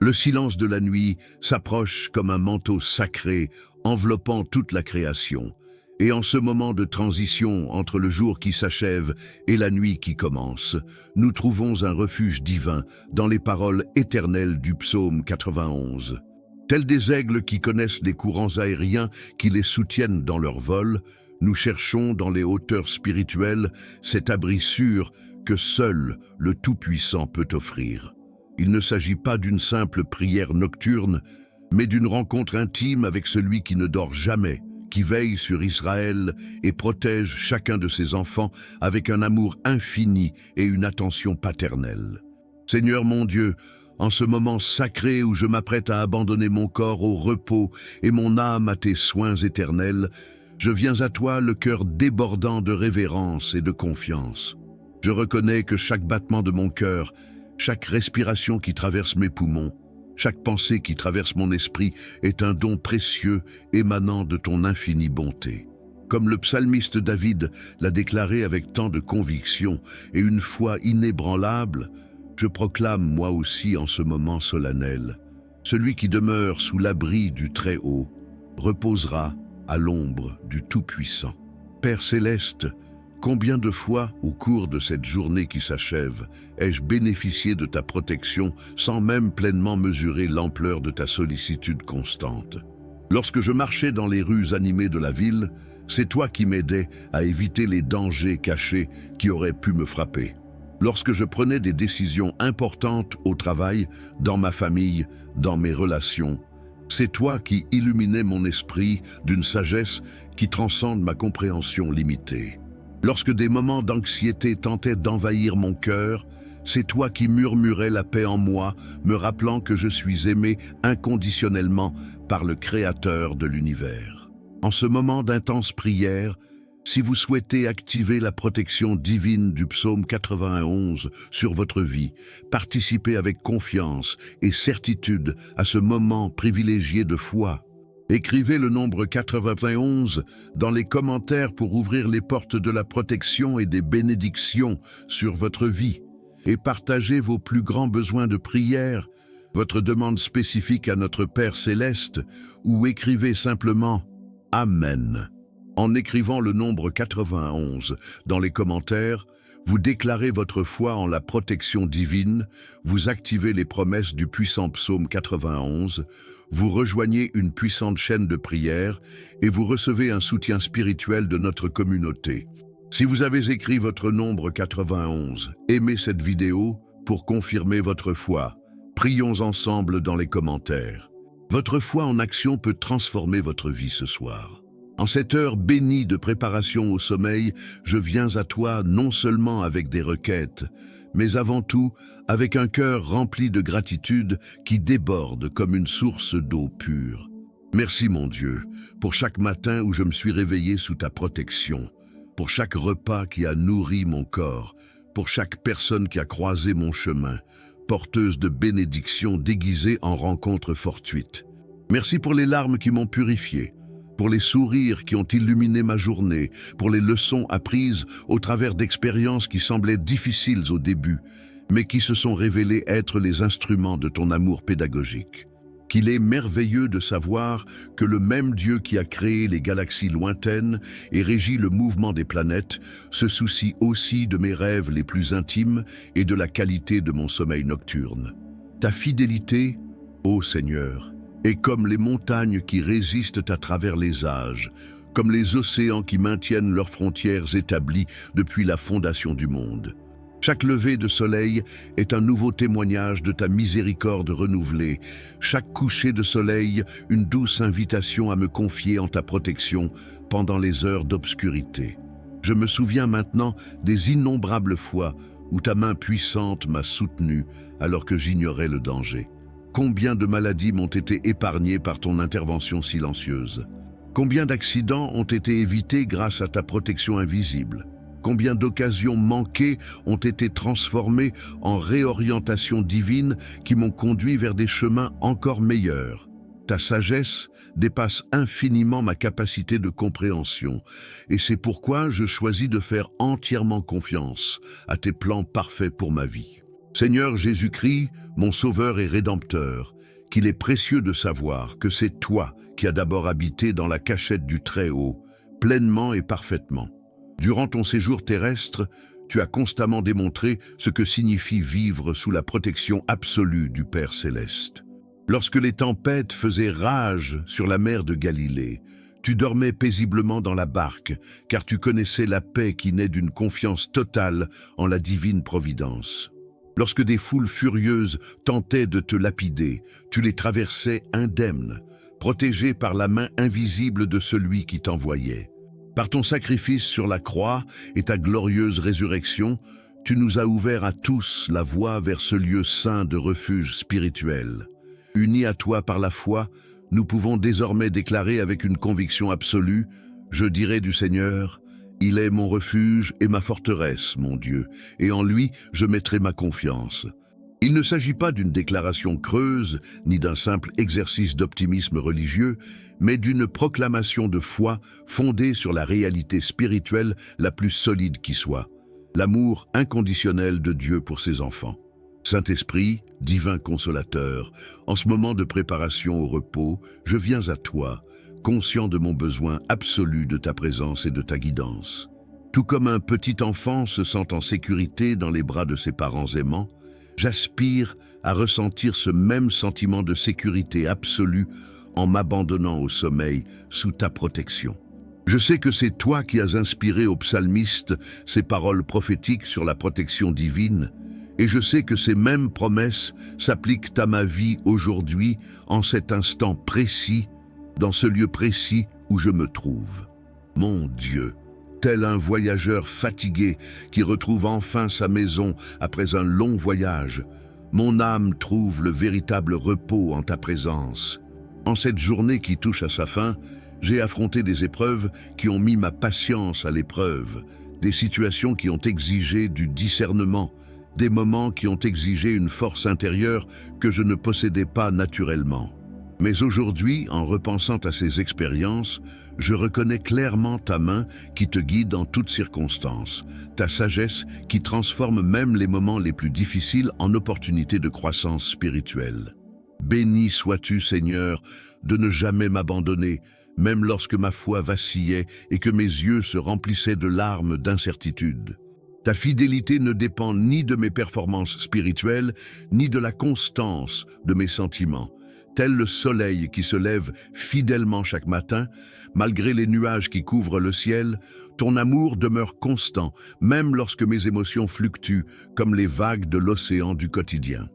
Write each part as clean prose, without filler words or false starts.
Le silence de la nuit s'approche comme un manteau sacré enveloppant toute la création. Et en ce moment de transition entre le jour qui s'achève et la nuit qui commence, nous trouvons un refuge divin dans les paroles éternelles du psaume 91. Tels des aigles qui connaissent les courants aériens qui les soutiennent dans leur vol, nous cherchons dans les hauteurs spirituelles cet abri sûr que seul le Tout-Puissant peut offrir. Il ne s'agit pas d'une simple prière nocturne, mais d'une rencontre intime avec celui qui ne dort jamais, qui veille sur Israël et protège chacun de ses enfants avec un amour infini et une attention paternelle. Seigneur mon Dieu, en ce moment sacré où je m'apprête à abandonner mon corps au repos et mon âme à tes soins éternels, je viens à toi le cœur débordant de révérence et de confiance. Je reconnais que chaque battement de mon cœur, chaque respiration qui traverse mes poumons, chaque pensée qui traverse mon esprit est un don précieux émanant de ton infinie bonté. Comme le psalmiste David l'a déclaré avec tant de conviction et une foi inébranlable, je proclame moi aussi en ce moment solennel: celui qui demeure sous l'abri du Très-Haut reposera à l'ombre du Tout-Puissant. Père céleste, combien de fois, au cours de cette journée qui s'achève, ai-je bénéficié de ta protection sans même pleinement mesurer l'ampleur de ta sollicitude constante? Lorsque je marchais dans les rues animées de la ville, c'est toi qui m'aidais à éviter les dangers cachés qui auraient pu me frapper. Lorsque je prenais des décisions importantes au travail, dans ma famille, dans mes relations, c'est toi qui illuminais mon esprit d'une sagesse qui transcende ma compréhension limitée. Lorsque des moments d'anxiété tentaient d'envahir mon cœur, c'est toi qui murmurais la paix en moi, me rappelant que je suis aimé inconditionnellement par le Créateur de l'univers. En ce moment d'intense prière, si vous souhaitez activer la protection divine du psaume 91 sur votre vie, participez avec confiance et certitude à ce moment privilégié de foi. Écrivez le nombre 91 dans les commentaires pour ouvrir les portes de la protection et des bénédictions sur votre vie. Et partagez vos plus grands besoins de prière, votre demande spécifique à notre Père Céleste, ou écrivez simplement « Amen ». En écrivant le nombre 91 dans les commentaires, vous déclarez votre foi en la protection divine, vous activez les promesses du puissant psaume 91, vous rejoignez une puissante chaîne de prière et vous recevez un soutien spirituel de notre communauté. Si vous avez écrit votre nombre 91, aimez cette vidéo pour confirmer votre foi. Prions ensemble dans les commentaires. Votre foi en action peut transformer votre vie ce soir. En cette heure bénie de préparation au sommeil, je viens à toi non seulement avec des requêtes, mais avant tout avec un cœur rempli de gratitude qui déborde comme une source d'eau pure. Merci mon Dieu, pour chaque matin où je me suis réveillé sous ta protection, pour chaque repas qui a nourri mon corps, pour chaque personne qui a croisé mon chemin, porteuse de bénédictions déguisées en rencontres fortuites. Merci pour les larmes qui m'ont purifié, pour les sourires qui ont illuminé ma journée, pour les leçons apprises au travers d'expériences qui semblaient difficiles au début, mais qui se sont révélées être les instruments de ton amour pédagogique. Qu'il est merveilleux de savoir que le même Dieu qui a créé les galaxies lointaines et régit le mouvement des planètes se soucie aussi de mes rêves les plus intimes et de la qualité de mon sommeil nocturne. Ta fidélité, ô Seigneur, est comme les montagnes qui résistent à travers les âges, comme les océans qui maintiennent leurs frontières établies depuis la fondation du monde. Chaque lever de soleil est un nouveau témoignage de ta miséricorde renouvelée, chaque coucher de soleil une douce invitation à me confier en ta protection pendant les heures d'obscurité. Je me souviens maintenant des innombrables fois où ta main puissante m'a soutenu alors que j'ignorais le danger. Combien de maladies m'ont été épargnées par ton intervention silencieuse? Combien d'accidents ont été évités grâce à ta protection invisible? Combien d'occasions manquées ont été transformées en réorientation divine qui m'ont conduit vers des chemins encore meilleurs? Ta sagesse dépasse infiniment ma capacité de compréhension, et c'est pourquoi je choisis de faire entièrement confiance à tes plans parfaits pour ma vie. Seigneur Jésus-Christ, mon Sauveur et Rédempteur, qu'il est précieux de savoir que c'est toi qui as d'abord habité dans la cachette du Très-Haut, pleinement et parfaitement. Durant ton séjour terrestre, tu as constamment démontré ce que signifie vivre sous la protection absolue du Père Céleste. Lorsque les tempêtes faisaient rage sur la mer de Galilée, tu dormais paisiblement dans la barque, car tu connaissais la paix qui naît d'une confiance totale en la divine providence. Lorsque des foules furieuses tentaient de te lapider, tu les traversais indemne, protégé par la main invisible de celui qui t'envoyait. Par ton sacrifice sur la croix et ta glorieuse résurrection, tu nous as ouvert à tous la voie vers ce lieu saint de refuge spirituel. Unis à toi par la foi, nous pouvons désormais déclarer avec une conviction absolue, je dirai du Seigneur, il est mon refuge et ma forteresse, mon Dieu, et en lui je mettrai ma confiance. Il ne s'agit pas d'une déclaration creuse, ni d'un simple exercice d'optimisme religieux, mais d'une proclamation de foi fondée sur la réalité spirituelle la plus solide qui soit, l'amour inconditionnel de Dieu pour ses enfants. Saint-Esprit, divin consolateur, en ce moment de préparation au repos, je viens à toi, conscient de mon besoin absolu de ta présence et de ta guidance. Tout comme un petit enfant se sent en sécurité dans les bras de ses parents aimants, j'aspire à ressentir ce même sentiment de sécurité absolue en m'abandonnant au sommeil sous ta protection. Je sais que c'est toi qui as inspiré au psalmiste ces paroles prophétiques sur la protection divine, et je sais que ces mêmes promesses s'appliquent à ma vie aujourd'hui, en cet instant précis, dans ce lieu précis où je me trouve. Mon Dieu, tel un voyageur fatigué qui retrouve enfin sa maison après un long voyage, mon âme trouve le véritable repos en ta présence. En cette journée qui touche à sa fin, j'ai affronté des épreuves qui ont mis ma patience à l'épreuve, des situations qui ont exigé du discernement, des moments qui ont exigé une force intérieure que je ne possédais pas naturellement. Mais aujourd'hui, en repensant à ces expériences, je reconnais clairement ta main qui te guide en toutes circonstances, ta sagesse qui transforme même les moments les plus difficiles en opportunités de croissance spirituelle. Béni sois-tu, Seigneur, de ne jamais m'abandonner, même lorsque ma foi vacillait et que mes yeux se remplissaient de larmes d'incertitude. Ta fidélité ne dépend ni de mes performances spirituelles, ni de la constance de mes sentiments. Tel le soleil qui se lève fidèlement chaque matin, malgré les nuages qui couvrent le ciel, ton amour demeure constant, même lorsque mes émotions fluctuent, comme les vagues de l'océan du quotidien.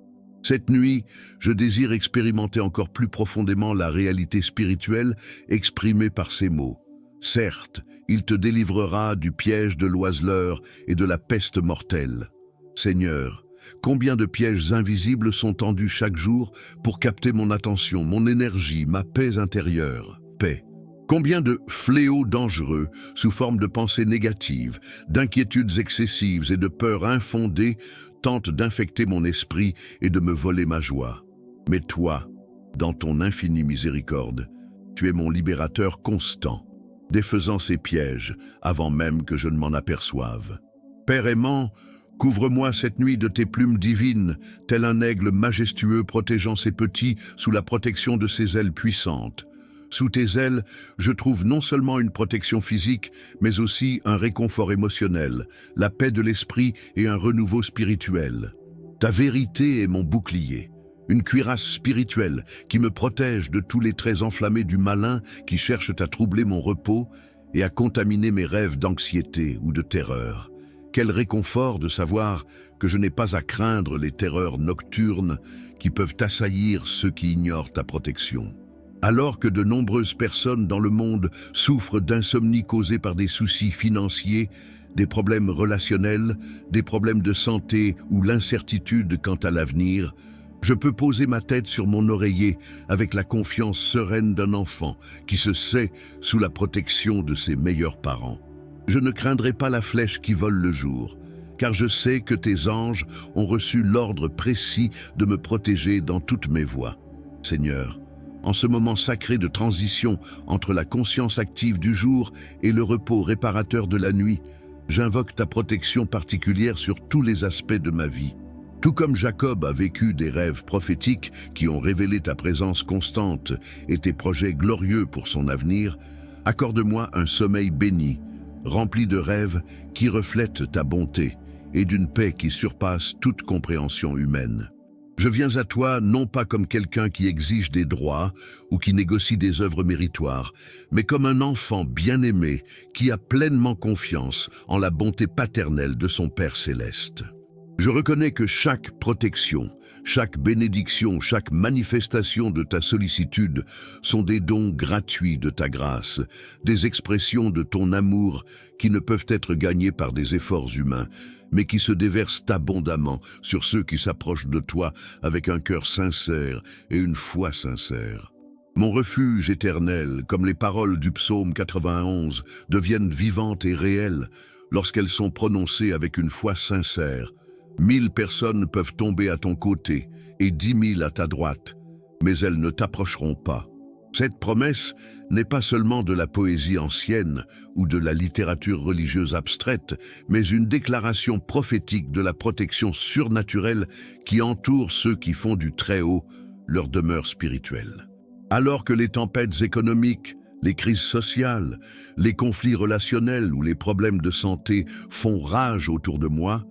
Cette nuit, je désire expérimenter encore plus profondément la réalité spirituelle exprimée par ces mots. Certes, il te délivrera du piège de l'oiseleur et de la peste mortelle. Seigneur, combien de pièges invisibles sont tendus chaque jour pour capter mon attention, mon énergie, ma paix intérieure. Paix. Combien de fléaux dangereux, sous forme de pensées négatives, d'inquiétudes excessives et de peurs infondées, tentent d'infecter mon esprit et de me voler ma joie. Mais toi, dans ton infinie miséricorde, tu es mon libérateur constant, défaisant ces pièges avant même que je ne m'en aperçoive. Père aimant, couvre-moi cette nuit de tes plumes divines, tel un aigle majestueux protégeant ses petits sous la protection de ses ailes puissantes. Sous tes ailes, je trouve non seulement une protection physique, mais aussi un réconfort émotionnel, la paix de l'esprit et un renouveau spirituel. Ta vérité est mon bouclier, une cuirasse spirituelle qui me protège de tous les traits enflammés du malin qui cherchent à troubler mon repos et à contaminer mes rêves d'anxiété ou de terreur. Quel réconfort de savoir que je n'ai pas à craindre les terreurs nocturnes qui peuvent assaillir ceux qui ignorent ta protection. Alors que de nombreuses personnes dans le monde souffrent d'insomnie causée par des soucis financiers, des problèmes relationnels, des problèmes de santé ou l'incertitude quant à l'avenir, je peux poser ma tête sur mon oreiller avec la confiance sereine d'un enfant qui se sait sous la protection de ses meilleurs parents. Je ne craindrai pas la flèche qui vole le jour, car je sais que tes anges ont reçu l'ordre précis de me protéger dans toutes mes voies. Seigneur, en ce moment sacré de transition entre la conscience active du jour et le repos réparateur de la nuit, j'invoque ta protection particulière sur tous les aspects de ma vie. Tout comme Jacob a vécu des rêves prophétiques qui ont révélé ta présence constante et tes projets glorieux pour son avenir, accorde-moi un sommeil béni, rempli de rêves qui reflètent ta bonté et d'une paix qui surpasse toute compréhension humaine. Je viens à toi non pas comme quelqu'un qui exige des droits ou qui négocie des œuvres méritoires, mais comme un enfant bien-aimé qui a pleinement confiance en la bonté paternelle de son Père céleste. Je reconnais que chaque protection, chaque bénédiction, chaque manifestation de ta sollicitude sont des dons gratuits de ta grâce, des expressions de ton amour qui ne peuvent être gagnés par des efforts humains, mais qui se déversent abondamment sur ceux qui s'approchent de toi avec un cœur sincère et une foi sincère. Mon refuge éternel, comme les paroles du psaume 91, deviennent vivantes et réelles lorsqu'elles sont prononcées avec une foi sincère. 1000 personnes peuvent tomber à ton côté et 10 000 à ta droite, mais elles ne t'approcheront pas. Cette promesse n'est pas seulement de la poésie ancienne ou de la littérature religieuse abstraite, mais une déclaration prophétique de la protection surnaturelle qui entoure ceux qui font du Très-Haut leur demeure spirituelle. Alors que les tempêtes économiques, les crises sociales, les conflits relationnels ou les problèmes de santé font rage autour de moi,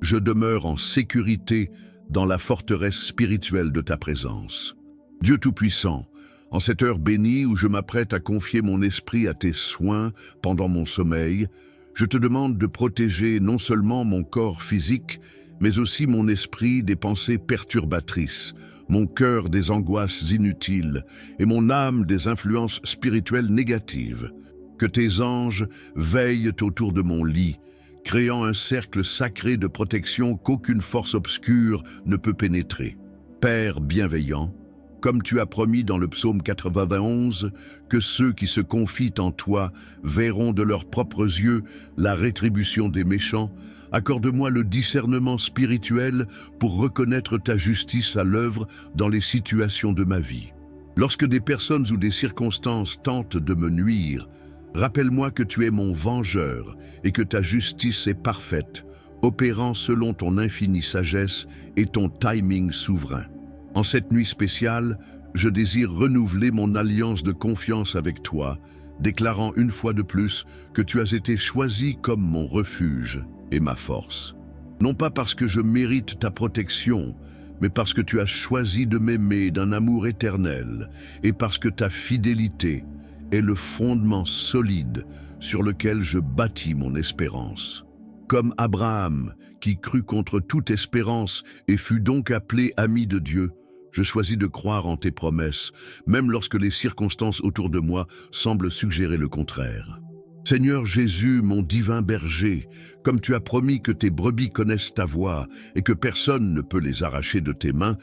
je demeure en sécurité dans la forteresse spirituelle de ta présence. Dieu Tout-Puissant, en cette heure bénie où je m'apprête à confier mon esprit à tes soins pendant mon sommeil, je te demande de protéger non seulement mon corps physique, mais aussi mon esprit des pensées perturbatrices, mon cœur des angoisses inutiles et mon âme des influences spirituelles négatives. Que tes anges veillent autour de mon lit, créant un cercle sacré de protection qu'aucune force obscure ne peut pénétrer. Père bienveillant, comme tu as promis dans le psaume 91, que ceux qui se confient en toi verront de leurs propres yeux la rétribution des méchants, accorde-moi le discernement spirituel pour reconnaître ta justice à l'œuvre dans les situations de ma vie. Lorsque des personnes ou des circonstances tentent de me nuire, rappelle-moi que tu es mon vengeur et que ta justice est parfaite, opérant selon ton infinie sagesse et ton timing souverain. En cette nuit spéciale, je désire renouveler mon alliance de confiance avec toi, déclarant une fois de plus que tu as été choisi comme mon refuge et ma force. Non pas parce que je mérite ta protection, mais parce que tu as choisi de m'aimer d'un amour éternel et parce que ta fidélité est le fondement solide sur lequel je bâtis mon espérance. Comme Abraham, qui crut contre toute espérance et fut donc appelé ami de Dieu, je choisis de croire en tes promesses, même lorsque les circonstances autour de moi semblent suggérer le contraire. Seigneur Jésus, mon divin berger, comme tu as promis que tes brebis connaissent ta voix et que personne ne peut les arracher de tes mains,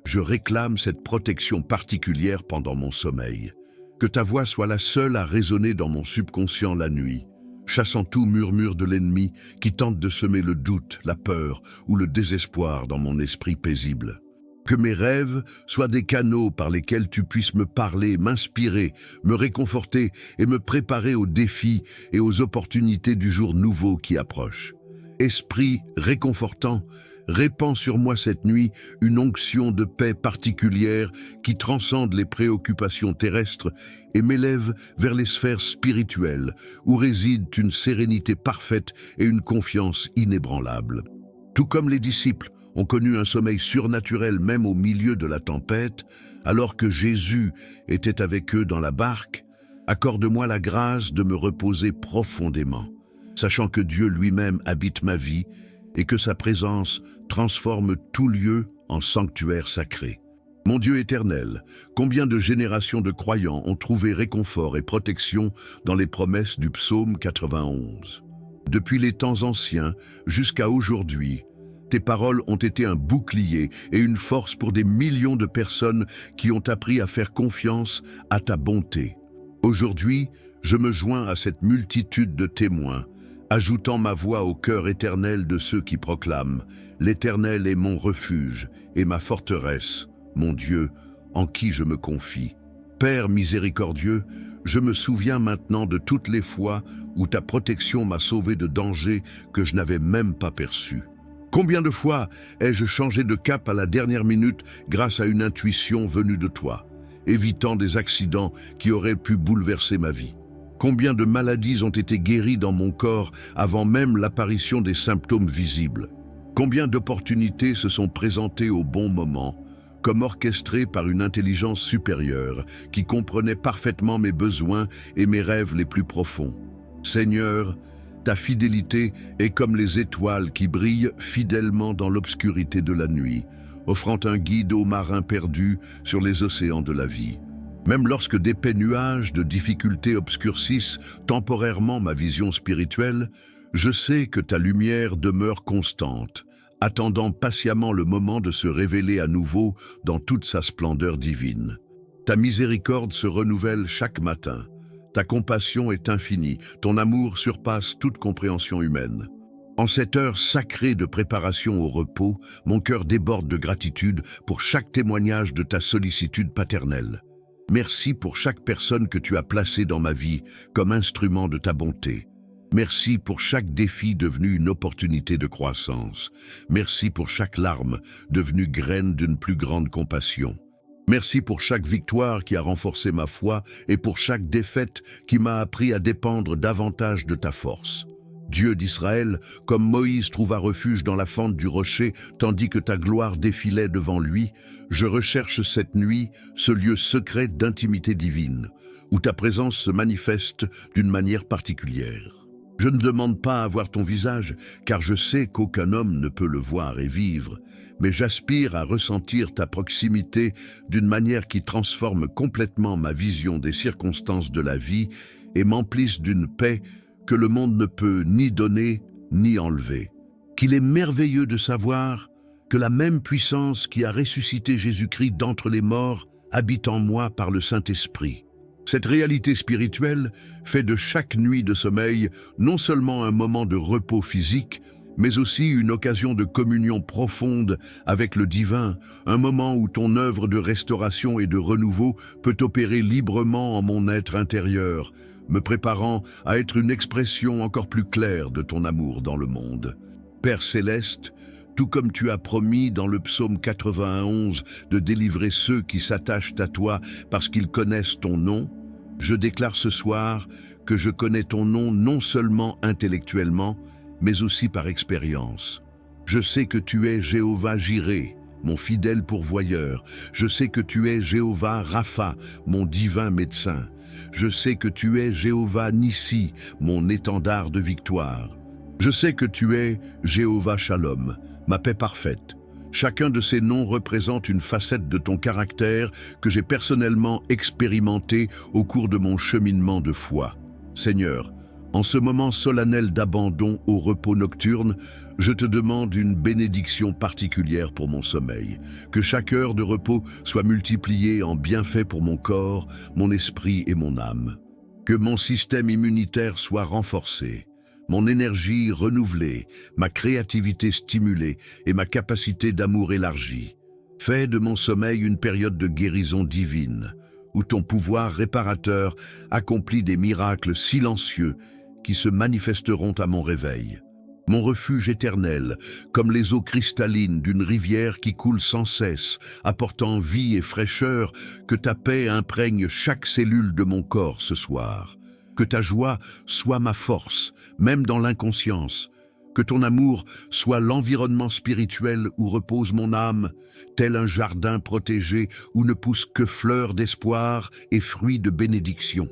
je réclame cette protection particulière pendant mon sommeil. Que ta voix soit la seule à résonner dans mon subconscient la nuit, chassant tout murmure de l'ennemi qui tente de semer le doute, la peur ou le désespoir dans mon esprit paisible. Que mes rêves soient des canaux par lesquels tu puisses me parler, m'inspirer, me réconforter et me préparer aux défis et aux opportunités du jour nouveau qui approche. Esprit réconfortant, répands sur moi cette nuit une onction de paix particulière qui transcende les préoccupations terrestres et m'élève vers les sphères spirituelles où réside une sérénité parfaite et une confiance inébranlable. Tout comme les disciples ont connu un sommeil surnaturel même au milieu de la tempête, alors que Jésus était avec eux dans la barque, accorde-moi la grâce de me reposer profondément, sachant que Dieu lui-même habite ma vie et que sa présence transforme tout lieu en sanctuaire sacré. Mon Dieu éternel, combien de générations de croyants ont trouvé réconfort et protection dans les promesses du psaume 91. Depuis les temps anciens jusqu'à aujourd'hui, tes paroles ont été un bouclier et une force pour des millions de personnes qui ont appris à faire confiance à ta bonté. Aujourd'hui, je me joins à cette multitude de témoins, ajoutant ma voix au cœur éternel de ceux qui proclament « L'Éternel est mon refuge et ma forteresse, mon Dieu, en qui je me confie. » Père miséricordieux, je me souviens maintenant de toutes les fois où ta protection m'a sauvé de dangers que je n'avais même pas perçus. Combien de fois ai-je changé de cap à la dernière minute grâce à une intuition venue de toi, évitant des accidents qui auraient pu bouleverser ma vie? Combien de maladies ont été guéries dans mon corps avant même l'apparition des symptômes visibles? Combien d'opportunités se sont présentées au bon moment, comme orchestrées par une intelligence supérieure qui comprenait parfaitement mes besoins et mes rêves les plus profonds? Seigneur, ta fidélité est comme les étoiles qui brillent fidèlement dans l'obscurité de la nuit, offrant un guide aux marins perdus sur les océans de la vie. Même lorsque d'épais nuages de difficultés obscurcissent temporairement ma vision spirituelle, je sais que ta lumière demeure constante, attendant patiemment le moment de se révéler à nouveau dans toute sa splendeur divine. Ta miséricorde se renouvelle chaque matin. Ta compassion est infinie, ton amour surpasse toute compréhension humaine. En cette heure sacrée de préparation au repos, mon cœur déborde de gratitude pour chaque témoignage de ta sollicitude paternelle. Merci pour chaque personne que tu as placée dans ma vie comme instrument de ta bonté. Merci pour chaque défi devenu une opportunité de croissance. Merci pour chaque larme devenue graine d'une plus grande compassion. Merci pour chaque victoire qui a renforcé ma foi et pour chaque défaite qui m'a appris à dépendre davantage de ta force. Dieu d'Israël, comme Moïse trouva refuge dans la fente du rocher tandis que ta gloire défilait devant lui, je recherche cette nuit ce lieu secret d'intimité divine, où ta présence se manifeste d'une manière particulière. Je ne demande pas à voir ton visage, car je sais qu'aucun homme ne peut le voir et vivre, mais j'aspire à ressentir ta proximité d'une manière qui transforme complètement ma vision des circonstances de la vie et m'emplisse d'une paix que le monde ne peut ni donner ni enlever. Qu'il est merveilleux de savoir que la même puissance qui a ressuscité Jésus-Christ d'entre les morts habite en moi par le Saint-Esprit. Cette réalité spirituelle fait de chaque nuit de sommeil non seulement un moment de repos physique, mais aussi une occasion de communion profonde avec le divin, un moment où ton œuvre de restauration et de renouveau peut opérer librement en mon être intérieur, me préparant à être une expression encore plus claire de ton amour dans le monde. Père céleste, tout comme tu as promis dans le psaume 91 de délivrer ceux qui s'attachent à toi parce qu'ils connaissent ton nom, je déclare ce soir que je connais ton nom non seulement intellectuellement, mais aussi par expérience. Je sais que tu es Jéhovah Jireh, mon fidèle pourvoyeur. Je sais que tu es Jéhovah Rapha, mon divin médecin. Je sais que tu es Jéhovah Nissi, mon étendard de victoire. Je sais que tu es Jéhovah Shalom, ma paix parfaite. Chacun de ces noms représente une facette de ton caractère que j'ai personnellement expérimenté au cours de mon cheminement de foi. Seigneur, en ce moment solennel d'abandon au repos nocturne, je te demande une bénédiction particulière pour mon sommeil. Que chaque heure de repos soit multipliée en bienfaits pour mon corps, mon esprit et mon âme. Que mon système immunitaire soit renforcé, mon énergie renouvelée, ma créativité stimulée et ma capacité d'amour élargie. Fais de mon sommeil une période de guérison divine, où ton pouvoir réparateur accomplit des miracles silencieux qui se manifesteront à mon réveil. Mon refuge éternel, comme les eaux cristallines d'une rivière qui coule sans cesse, apportant vie et fraîcheur, que ta paix imprègne chaque cellule de mon corps ce soir. Que ta joie soit ma force, même dans l'inconscience. Que ton amour soit l'environnement spirituel où repose mon âme, tel un jardin protégé où ne poussent que fleurs d'espoir et fruits de bénédiction.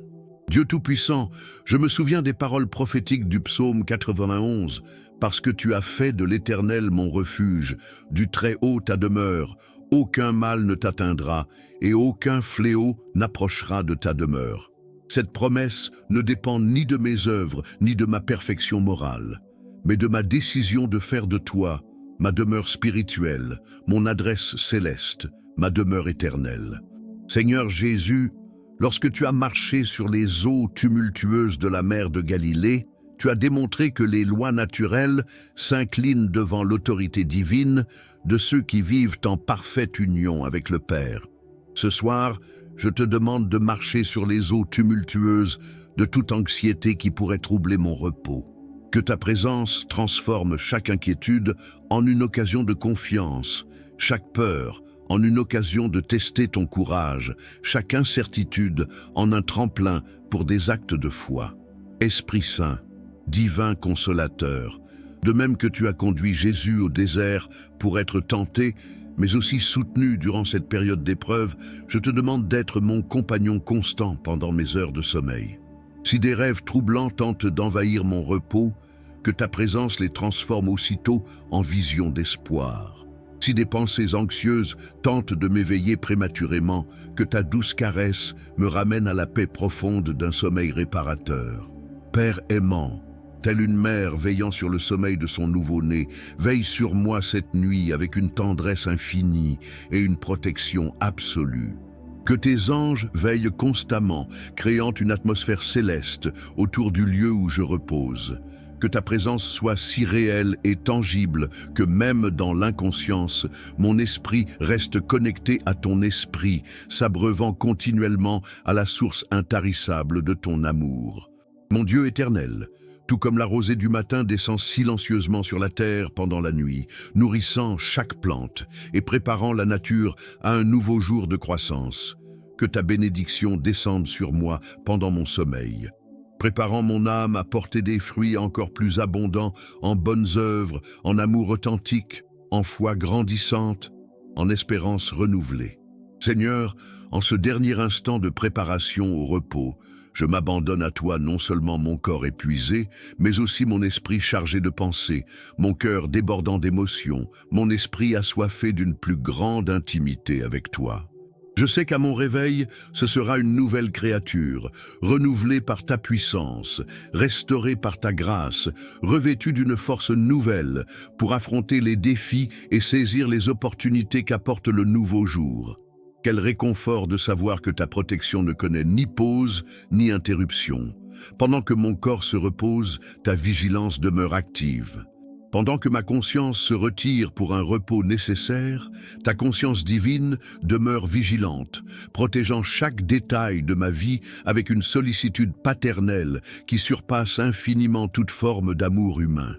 Dieu Tout-Puissant, je me souviens des paroles prophétiques du psaume 91, parce que tu as fait de l'Éternel mon refuge, du Très-Haut ta demeure, aucun mal ne t'atteindra et aucun fléau n'approchera de ta demeure. Cette promesse ne dépend ni de mes œuvres ni de ma perfection morale, mais de ma décision de faire de toi ma demeure spirituelle, mon adresse céleste, ma demeure éternelle. Seigneur Jésus, lorsque tu as marché sur les eaux tumultueuses de la mer de Galilée, tu as démontré que les lois naturelles s'inclinent devant l'autorité divine de ceux qui vivent en parfaite union avec le Père. Ce soir, je te demande de marcher sur les eaux tumultueuses de toute anxiété qui pourrait troubler mon repos. Que ta présence transforme chaque inquiétude en une occasion de confiance, chaque peur en une occasion de tester ton courage, chaque incertitude en un tremplin pour des actes de foi. Esprit Saint, divin consolateur, de même que tu as conduit Jésus au désert pour être tenté, mais aussi soutenu durant cette période d'épreuve, je te demande d'être mon compagnon constant pendant mes heures de sommeil. Si des rêves troublants tentent d'envahir mon repos, que ta présence les transforme aussitôt en visions d'espoir. Si des pensées anxieuses tentent de m'éveiller prématurément, que ta douce caresse me ramène à la paix profonde d'un sommeil réparateur. Père aimant, telle une mère veillant sur le sommeil de son nouveau-né, veille sur moi cette nuit avec une tendresse infinie et une protection absolue. Que tes anges veillent constamment, créant une atmosphère céleste autour du lieu où je repose. Que ta présence soit si réelle et tangible que même dans l'inconscience, mon esprit reste connecté à ton esprit, s'abreuvant continuellement à la source intarissable de ton amour. Mon Dieu éternel, tout comme la rosée du matin descend silencieusement sur la terre pendant la nuit, nourrissant chaque plante et préparant la nature à un nouveau jour de croissance, que ta bénédiction descende sur moi pendant mon sommeil, préparant mon âme à porter des fruits encore plus abondants en bonnes œuvres, en amour authentique, en foi grandissante, en espérance renouvelée. Seigneur, en ce dernier instant de préparation au repos, je m'abandonne à toi non seulement mon corps épuisé, mais aussi mon esprit chargé de pensées, mon cœur débordant d'émotions, mon esprit assoiffé d'une plus grande intimité avec toi. Je sais qu'à mon réveil, ce sera une nouvelle créature, renouvelée par ta puissance, restaurée par ta grâce, revêtue d'une force nouvelle pour affronter les défis et saisir les opportunités qu'apporte le nouveau jour. Quel réconfort de savoir que ta protection ne connaît ni pause ni interruption. Pendant que mon corps se repose, ta vigilance demeure active. Pendant que ma conscience se retire pour un repos nécessaire, ta conscience divine demeure vigilante, protégeant chaque détail de ma vie avec une sollicitude paternelle qui surpasse infiniment toute forme d'amour humain.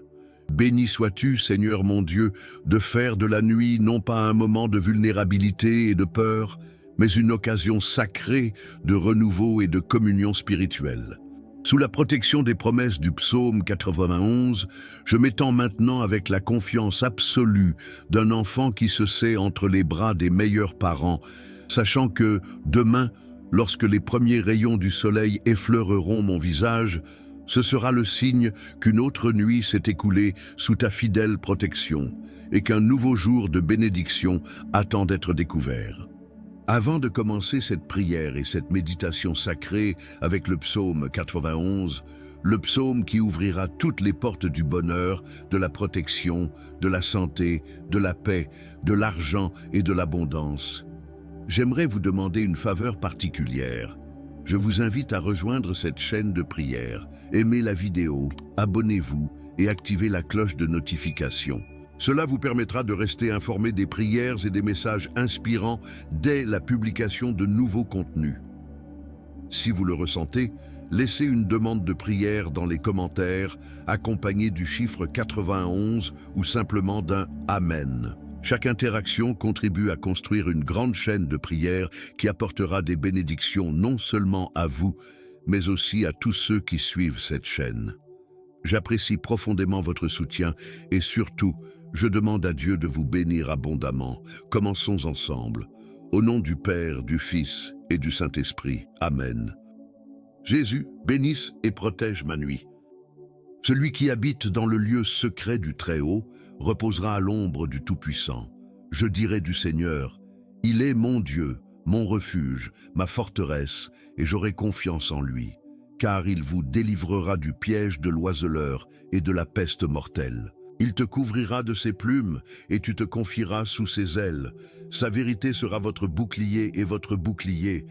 Béni sois-tu, Seigneur mon Dieu, de faire de la nuit non pas un moment de vulnérabilité et de peur, mais une occasion sacrée de renouveau et de communion spirituelle. Sous la protection des promesses du psaume 91, je m'étends maintenant avec la confiance absolue d'un enfant qui se sait entre les bras des meilleurs parents, sachant que, demain, lorsque les premiers rayons du soleil effleureront mon visage, ce sera le signe qu'une autre nuit s'est écoulée sous ta fidèle protection et qu'un nouveau jour de bénédiction attend d'être découvert. Avant de commencer cette prière et cette méditation sacrée avec le psaume 91, le psaume qui ouvrira toutes les portes du bonheur, de la protection, de la santé, de la paix, de l'argent et de l'abondance, j'aimerais vous demander une faveur particulière. Je vous invite à rejoindre cette chaîne de prière, aimez la vidéo, abonnez-vous et activez la cloche de notification. Cela vous permettra de rester informé des prières et des messages inspirants dès la publication de nouveaux contenus. Si vous le ressentez, laissez une demande de prière dans les commentaires, accompagnée du chiffre 91 ou simplement d'un « Amen ». Chaque interaction contribue à construire une grande chaîne de prières qui apportera des bénédictions non seulement à vous, mais aussi à tous ceux qui suivent cette chaîne. J'apprécie profondément votre soutien et surtout, je demande à Dieu de vous bénir abondamment. Commençons ensemble. Au nom du Père, du Fils et du Saint-Esprit. Amen. Jésus, bénisse et protège ma nuit. Celui qui habite dans le lieu secret du Très-Haut reposera à l'ombre du Tout-Puissant. Je dirai du Seigneur, il est mon Dieu, mon refuge, ma forteresse, et j'aurai confiance en lui, car il vous délivrera du piège de l'oiseleur et de la peste mortelle. Il te couvrira de ses plumes et tu te confieras sous ses ailes. Sa vérité sera votre bouclier et votre bouclier.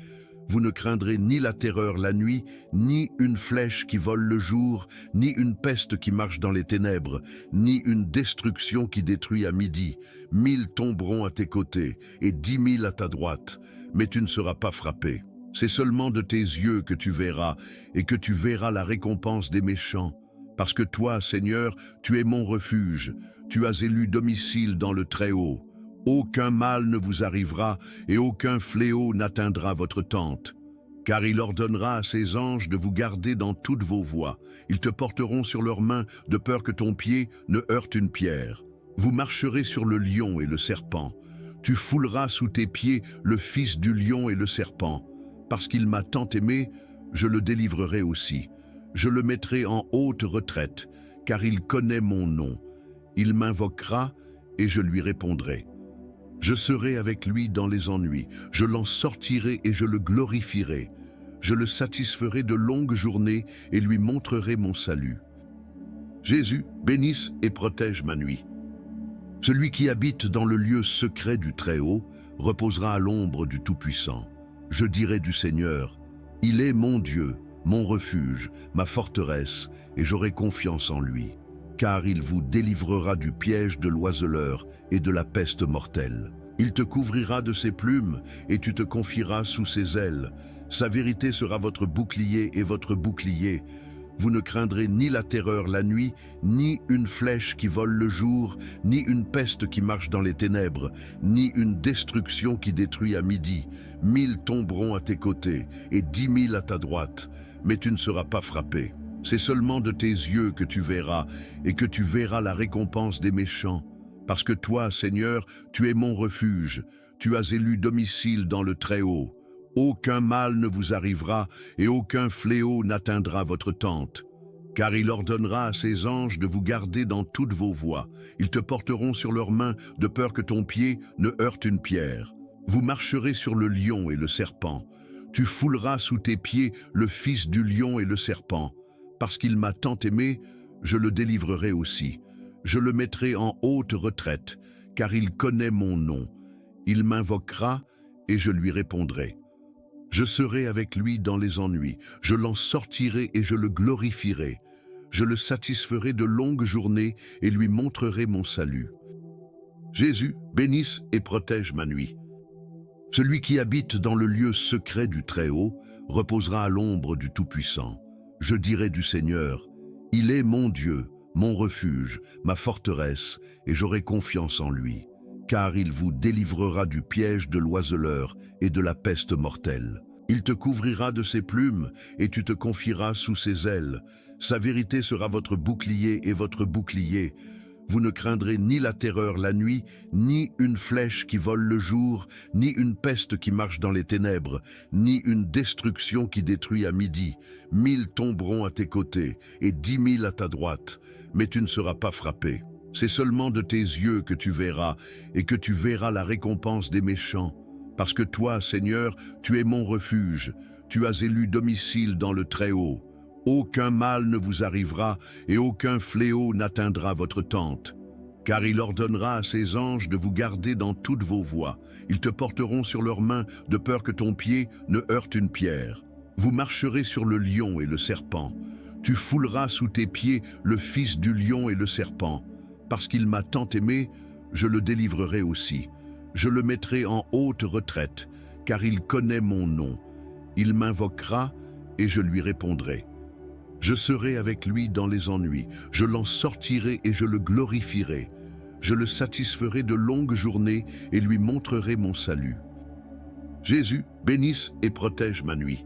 Vous ne craindrez ni la terreur la nuit, ni une flèche qui vole le jour, ni une peste qui marche dans les ténèbres, ni une destruction qui détruit à midi. 1000 tomberont à tes côtés et 10 000 à ta droite, mais tu ne seras pas frappé. C'est seulement de tes yeux que tu verras et que tu verras la récompense des méchants. Parce que toi, Seigneur, tu es mon refuge, tu as élu domicile dans le Très-Haut. Aucun mal ne vous arrivera et aucun fléau n'atteindra votre tente. Car il ordonnera à ses anges de vous garder dans toutes vos voies. Ils te porteront sur leurs mains, de peur que ton pied ne heurte une pierre. Vous marcherez sur le lion et le serpent. Tu fouleras sous tes pieds le fils du lion et le serpent. Parce qu'il m'a tant aimé, je le délivrerai aussi. Je le mettrai en haute retraite, car il connaît mon nom. Il m'invoquera et je lui répondrai. Je serai avec lui dans les ennuis, je l'en sortirai et je le glorifierai. Je le satisferai de longues journées et lui montrerai mon salut. Jésus, bénisse et protège ma nuit. Celui qui habite dans le lieu secret du Très-Haut reposera à l'ombre du Tout-Puissant. Je dirai du Seigneur, il est mon Dieu, mon refuge, ma forteresse, et j'aurai confiance en lui. Car il vous délivrera du piège de l'oiseleur et de la peste mortelle. Il te couvrira de ses plumes et tu te confieras sous ses ailes. Sa vérité sera votre bouclier et votre bouclier. Vous ne craindrez ni la terreur la nuit, ni une flèche qui vole le jour, ni une peste qui marche dans les ténèbres, ni une destruction qui détruit à midi. 1000 tomberont à tes côtés et 10 000 à ta droite, mais tu ne seras pas frappé. C'est seulement de tes yeux que tu verras, et que tu verras la récompense des méchants. Parce que toi, Seigneur, tu es mon refuge, tu as élu domicile dans le Très-Haut. Aucun mal ne vous arrivera, et aucun fléau n'atteindra votre tente. Car il ordonnera à ses anges de vous garder dans toutes vos voies. Ils te porteront sur leurs mains, de peur que ton pied ne heurte une pierre. Vous marcherez sur le lion et le serpent. Tu fouleras sous tes pieds le fils du lion et le serpent. Parce qu'il m'a tant aimé, je le délivrerai aussi. Je le mettrai en haute retraite, car il connaît mon nom. Il m'invoquera et je lui répondrai. Je serai avec lui dans les ennuis, je l'en sortirai et je le glorifierai. Je le satisferai de longues journées et lui montrerai mon salut. Jésus, bénisse et protège ma nuit. Celui qui habite dans le lieu secret du Très-Haut reposera à l'ombre du Tout-Puissant. Je dirai du Seigneur, il est mon Dieu, mon refuge, ma forteresse, et j'aurai confiance en lui. Car il vous délivrera du piège de l'oiseleur et de la peste mortelle. Il te couvrira de ses plumes et tu te confieras sous ses ailes. Sa vérité sera votre bouclier et votre bouclier. Vous ne craindrez ni la terreur la nuit, ni une flèche qui vole le jour, ni une peste qui marche dans les ténèbres, ni une destruction qui détruit à midi. 1000 tomberont à tes côtés et 10 000 à ta droite, mais tu ne seras pas frappé. C'est seulement de tes yeux que tu verras, et que tu verras la récompense des méchants. Parce que toi, Seigneur, tu es mon refuge, tu as élu domicile dans le Très-Haut. Aucun mal ne vous arrivera, et aucun fléau n'atteindra votre tente. Car il ordonnera à ses anges de vous garder dans toutes vos voies. Ils te porteront sur leurs mains, de peur que ton pied ne heurte une pierre. Vous marcherez sur le lion et le serpent. Tu fouleras sous tes pieds le fils du lion et le serpent. Parce qu'il m'a tant aimé, je le délivrerai aussi. Je le mettrai en haute retraite, car il connaît mon nom. Il m'invoquera et je lui répondrai. Je serai avec lui dans les ennuis, je l'en sortirai et je le glorifierai. Je le satisferai de longues journées et lui montrerai mon salut. Jésus, bénisse et protège ma nuit.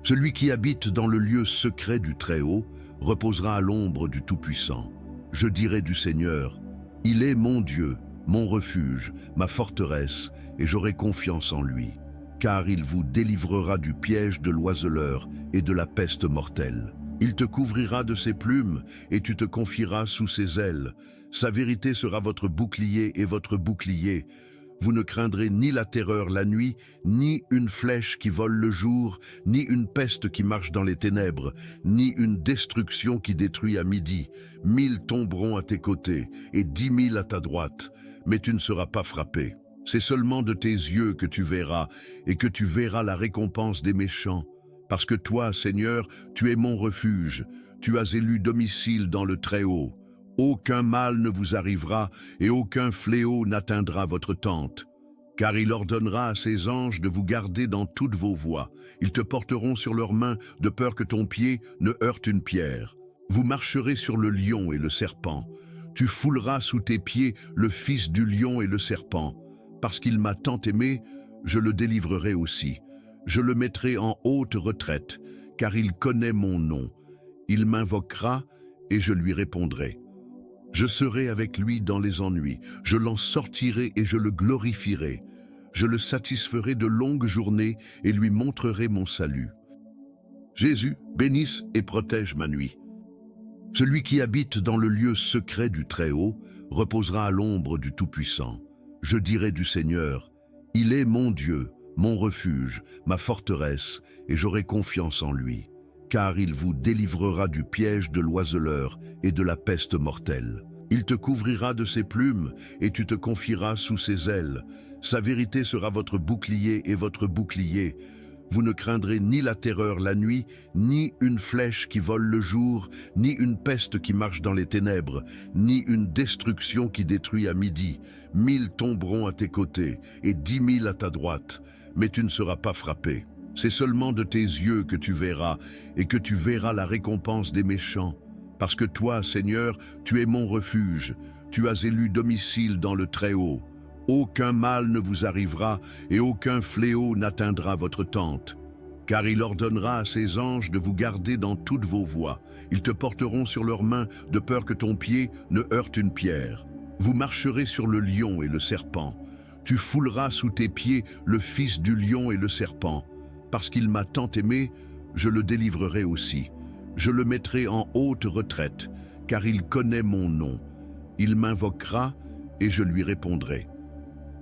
Celui qui habite dans le lieu secret du Très-Haut reposera à l'ombre du Tout-Puissant. Je dirai du Seigneur, il est mon Dieu, mon refuge, ma forteresse, et j'aurai confiance en lui. Car il vous délivrera du piège de l'oiseleur et de la peste mortelle. Il te couvrira de ses plumes et tu te confieras sous ses ailes. Sa vérité sera votre bouclier et votre bouclier. Vous ne craindrez ni la terreur la nuit, ni une flèche qui vole le jour, ni une peste qui marche dans les ténèbres, ni une destruction qui détruit à midi. 1000 tomberont à tes côtés et 10 000 à ta droite, mais tu ne seras pas frappé. C'est seulement de tes yeux que tu verras, et que tu verras la récompense des méchants. Parce que toi, Seigneur, tu es mon refuge, tu as élu domicile dans le Très-Haut. Aucun mal ne vous arrivera, et aucun fléau n'atteindra votre tente. Car il ordonnera à ses anges de vous garder dans toutes vos voies. Ils te porteront sur leurs mains, de peur que ton pied ne heurte une pierre. Vous marcherez sur le lion et le serpent. Tu fouleras sous tes pieds le fils du lion et le serpent. Parce qu'il m'a tant aimé, je le délivrerai aussi. Je le mettrai en haute retraite, car il connaît mon nom. Il m'invoquera et je lui répondrai. Je serai avec lui dans les ennuis. Je l'en sortirai et je le glorifierai. Je le satisferai de longues journées et lui montrerai mon salut. Jésus, bénisse et protège ma nuit. Celui qui habite dans le lieu secret du Très-Haut reposera à l'ombre du Tout-Puissant. Je dirai du Seigneur, il est mon Dieu, mon refuge, ma forteresse, et j'aurai confiance en lui, car il vous délivrera du piège de l'oiseleur et de la peste mortelle. Il te couvrira de ses plumes, et tu te confieras sous ses ailes. Sa vérité sera votre bouclier et votre bouclier. Vous ne craindrez ni la terreur la nuit, ni une flèche qui vole le jour, ni une peste qui marche dans les ténèbres, ni une destruction qui détruit à midi. 1000 tomberont à tes côtés et 10 000 à ta droite, mais tu ne seras pas frappé. C'est seulement de tes yeux que tu verras, et que tu verras la récompense des méchants. Parce que toi, Seigneur, tu es mon refuge, tu as élu domicile dans le Très-Haut. Aucun mal ne vous arrivera et aucun fléau n'atteindra votre tente. Car il ordonnera à ses anges de vous garder dans toutes vos voies. Ils te porteront sur leurs mains de peur que ton pied ne heurte une pierre. Vous marcherez sur le lion et le serpent. Tu fouleras sous tes pieds le fils du lion et le serpent. Parce qu'il m'a tant aimé, je le délivrerai aussi. Je le mettrai en haute retraite, car il connaît mon nom. Il m'invoquera et je lui répondrai.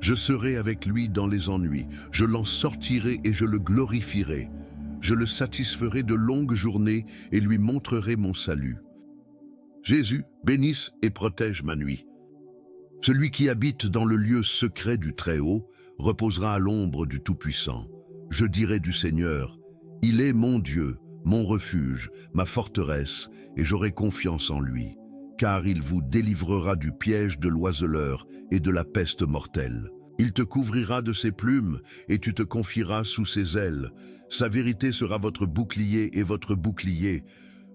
Je serai avec lui dans les ennuis, je l'en sortirai et je le glorifierai. Je le satisferai de longues journées et lui montrerai mon salut. Jésus, bénisse et protège ma nuit. Celui qui habite dans le lieu secret du Très-Haut reposera à l'ombre du Tout-Puissant. Je dirai du Seigneur, il est mon Dieu, mon refuge, ma forteresse, et j'aurai confiance en lui. Car il vous délivrera du piège de l'oiseleur et de la peste mortelle. Il te couvrira de ses plumes, et tu te confieras sous ses ailes. Sa vérité sera votre bouclier et votre bouclier.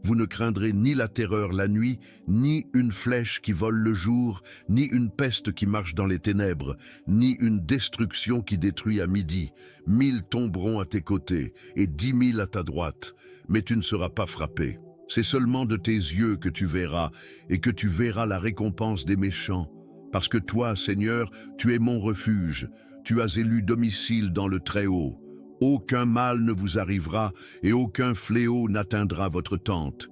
Vous ne craindrez ni la terreur la nuit, ni une flèche qui vole le jour, ni une peste qui marche dans les ténèbres, ni une destruction qui détruit à midi. 1000 tomberont à tes côtés, et 10 000 à ta droite, mais tu ne seras pas frappé. C'est seulement de tes yeux que tu verras, et que tu verras la récompense des méchants. Parce que toi, Seigneur, tu es mon refuge, tu as élu domicile dans le Très-Haut. Aucun mal ne vous arrivera, et aucun fléau n'atteindra votre tente.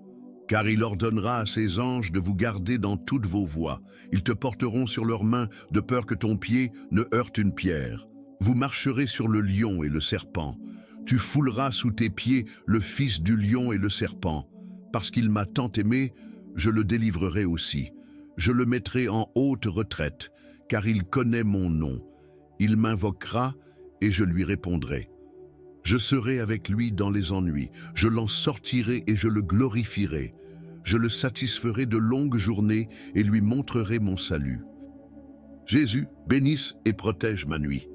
Car il ordonnera à ses anges de vous garder dans toutes vos voies. Ils te porteront sur leurs mains, de peur que ton pied ne heurte une pierre. Vous marcherez sur le lion et le serpent. Tu fouleras sous tes pieds le fils du lion et le serpent. Parce qu'il m'a tant aimé, je le délivrerai aussi. Je le mettrai en haute retraite, car il connaît mon nom. Il m'invoquera et je lui répondrai. Je serai avec lui dans les ennuis, je l'en sortirai et je le glorifierai. Je le satisferai de longues journées et lui montrerai mon salut. Jésus, bénisse et protège ma nuit.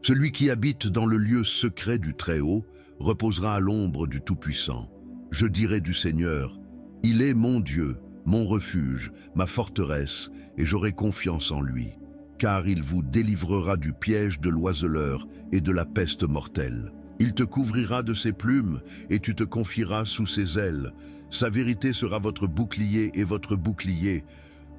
Celui qui habite dans le lieu secret du Très-Haut reposera à l'ombre du Tout-Puissant. Je dirai du Seigneur, il est mon Dieu, mon refuge, ma forteresse, et j'aurai confiance en lui. Car il vous délivrera du piège de l'oiseleur et de la peste mortelle. Il te couvrira de ses plumes, et tu te confieras sous ses ailes. Sa vérité sera votre bouclier et votre bouclier.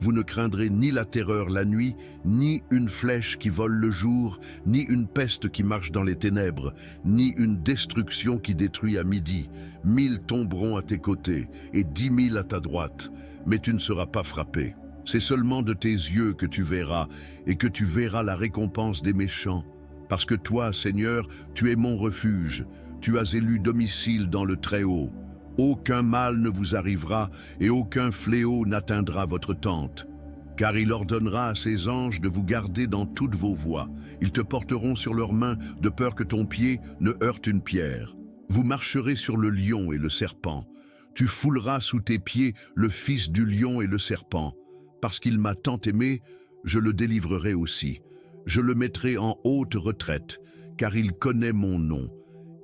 Vous ne craindrez ni la terreur la nuit, ni une flèche qui vole le jour, ni une peste qui marche dans les ténèbres, ni une destruction qui détruit à midi. 1000 tomberont à tes côtés, et 10 000 à ta droite, mais tu ne seras pas frappé. C'est seulement de tes yeux que tu verras, et que tu verras la récompense des méchants. Parce que toi, Seigneur, tu es mon refuge, tu as élu domicile dans le Très-Haut. Aucun mal ne vous arrivera, et aucun fléau n'atteindra votre tente. Car il ordonnera à ses anges de vous garder dans toutes vos voies. Ils te porteront sur leurs mains, de peur que ton pied ne heurte une pierre. Vous marcherez sur le lion et le serpent. Tu fouleras sous tes pieds le fils du lion et le serpent. Parce qu'il m'a tant aimé, je le délivrerai aussi. Je le mettrai en haute retraite, car il connaît mon nom.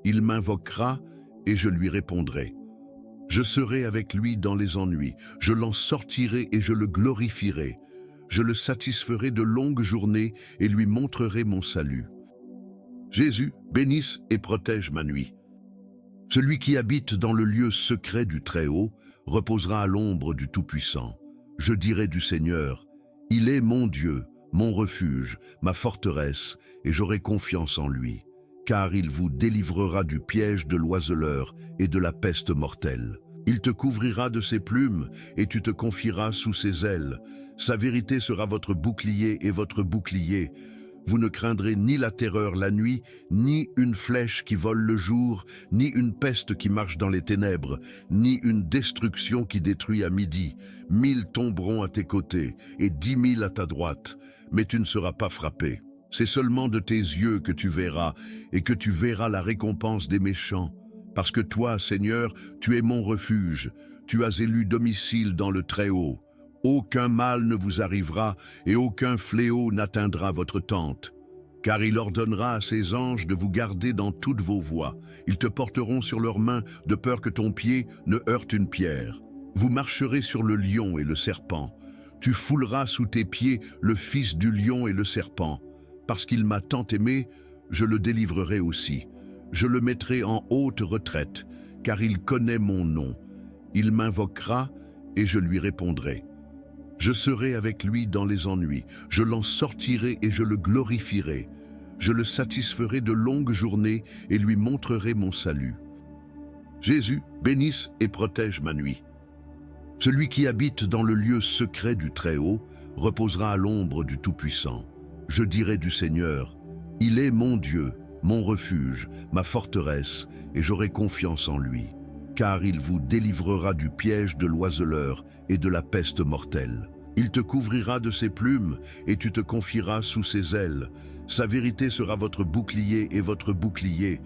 Il m'invoquera et je lui répondrai. Je serai avec lui dans les ennuis, je l'en sortirai et je le glorifierai. Je le satisferai de longues journées et lui montrerai mon salut. Jésus, bénisse et protège ma nuit. Celui qui habite dans le lieu secret du Très-Haut reposera à l'ombre du Tout-Puissant. Je dirai du Seigneur, il est mon Dieu, mon refuge, ma forteresse, et j'aurai confiance en lui, car il vous délivrera du piège de l'oiseleur et de la peste mortelle. Il te couvrira de ses plumes, et tu te confieras sous ses ailes. Sa vérité sera votre bouclier et votre bouclier. Vous ne craindrez ni la terreur la nuit, ni une flèche qui vole le jour, ni une peste qui marche dans les ténèbres, ni une destruction qui détruit à midi. 1000 tomberont à tes côtés, et 10 000 à ta droite, mais tu ne seras pas frappé. C'est seulement de tes yeux que tu verras, et que tu verras la récompense des méchants. Parce que toi, Seigneur, tu es mon refuge, tu as élu domicile dans le Très-Haut. Aucun mal ne vous arrivera et aucun fléau n'atteindra votre tente. Car il ordonnera à ses anges de vous garder dans toutes vos voies. Ils te porteront sur leurs mains de peur que ton pied ne heurte une pierre. Vous marcherez sur le lion et le serpent. Tu fouleras sous tes pieds le fils du lion et le serpent. Parce qu'il m'a tant aimé, je le délivrerai aussi. Je le mettrai en haute retraite, car il connaît mon nom. Il m'invoquera et je lui répondrai. Je serai avec lui dans les ennuis, je l'en sortirai et je le glorifierai. Je le satisferai de longues journées et lui montrerai mon salut. Jésus, bénisse et protège ma nuit. Celui qui habite dans le lieu secret du Très-Haut reposera à l'ombre du Tout-Puissant. Je dirai du Seigneur, il est mon Dieu, mon refuge, ma forteresse, et j'aurai confiance en lui. Car il vous délivrera du piège de l'oiseleur et de la peste mortelle. Il te couvrira de ses plumes, et tu te confieras sous ses ailes. Sa vérité sera votre bouclier et votre bouclier.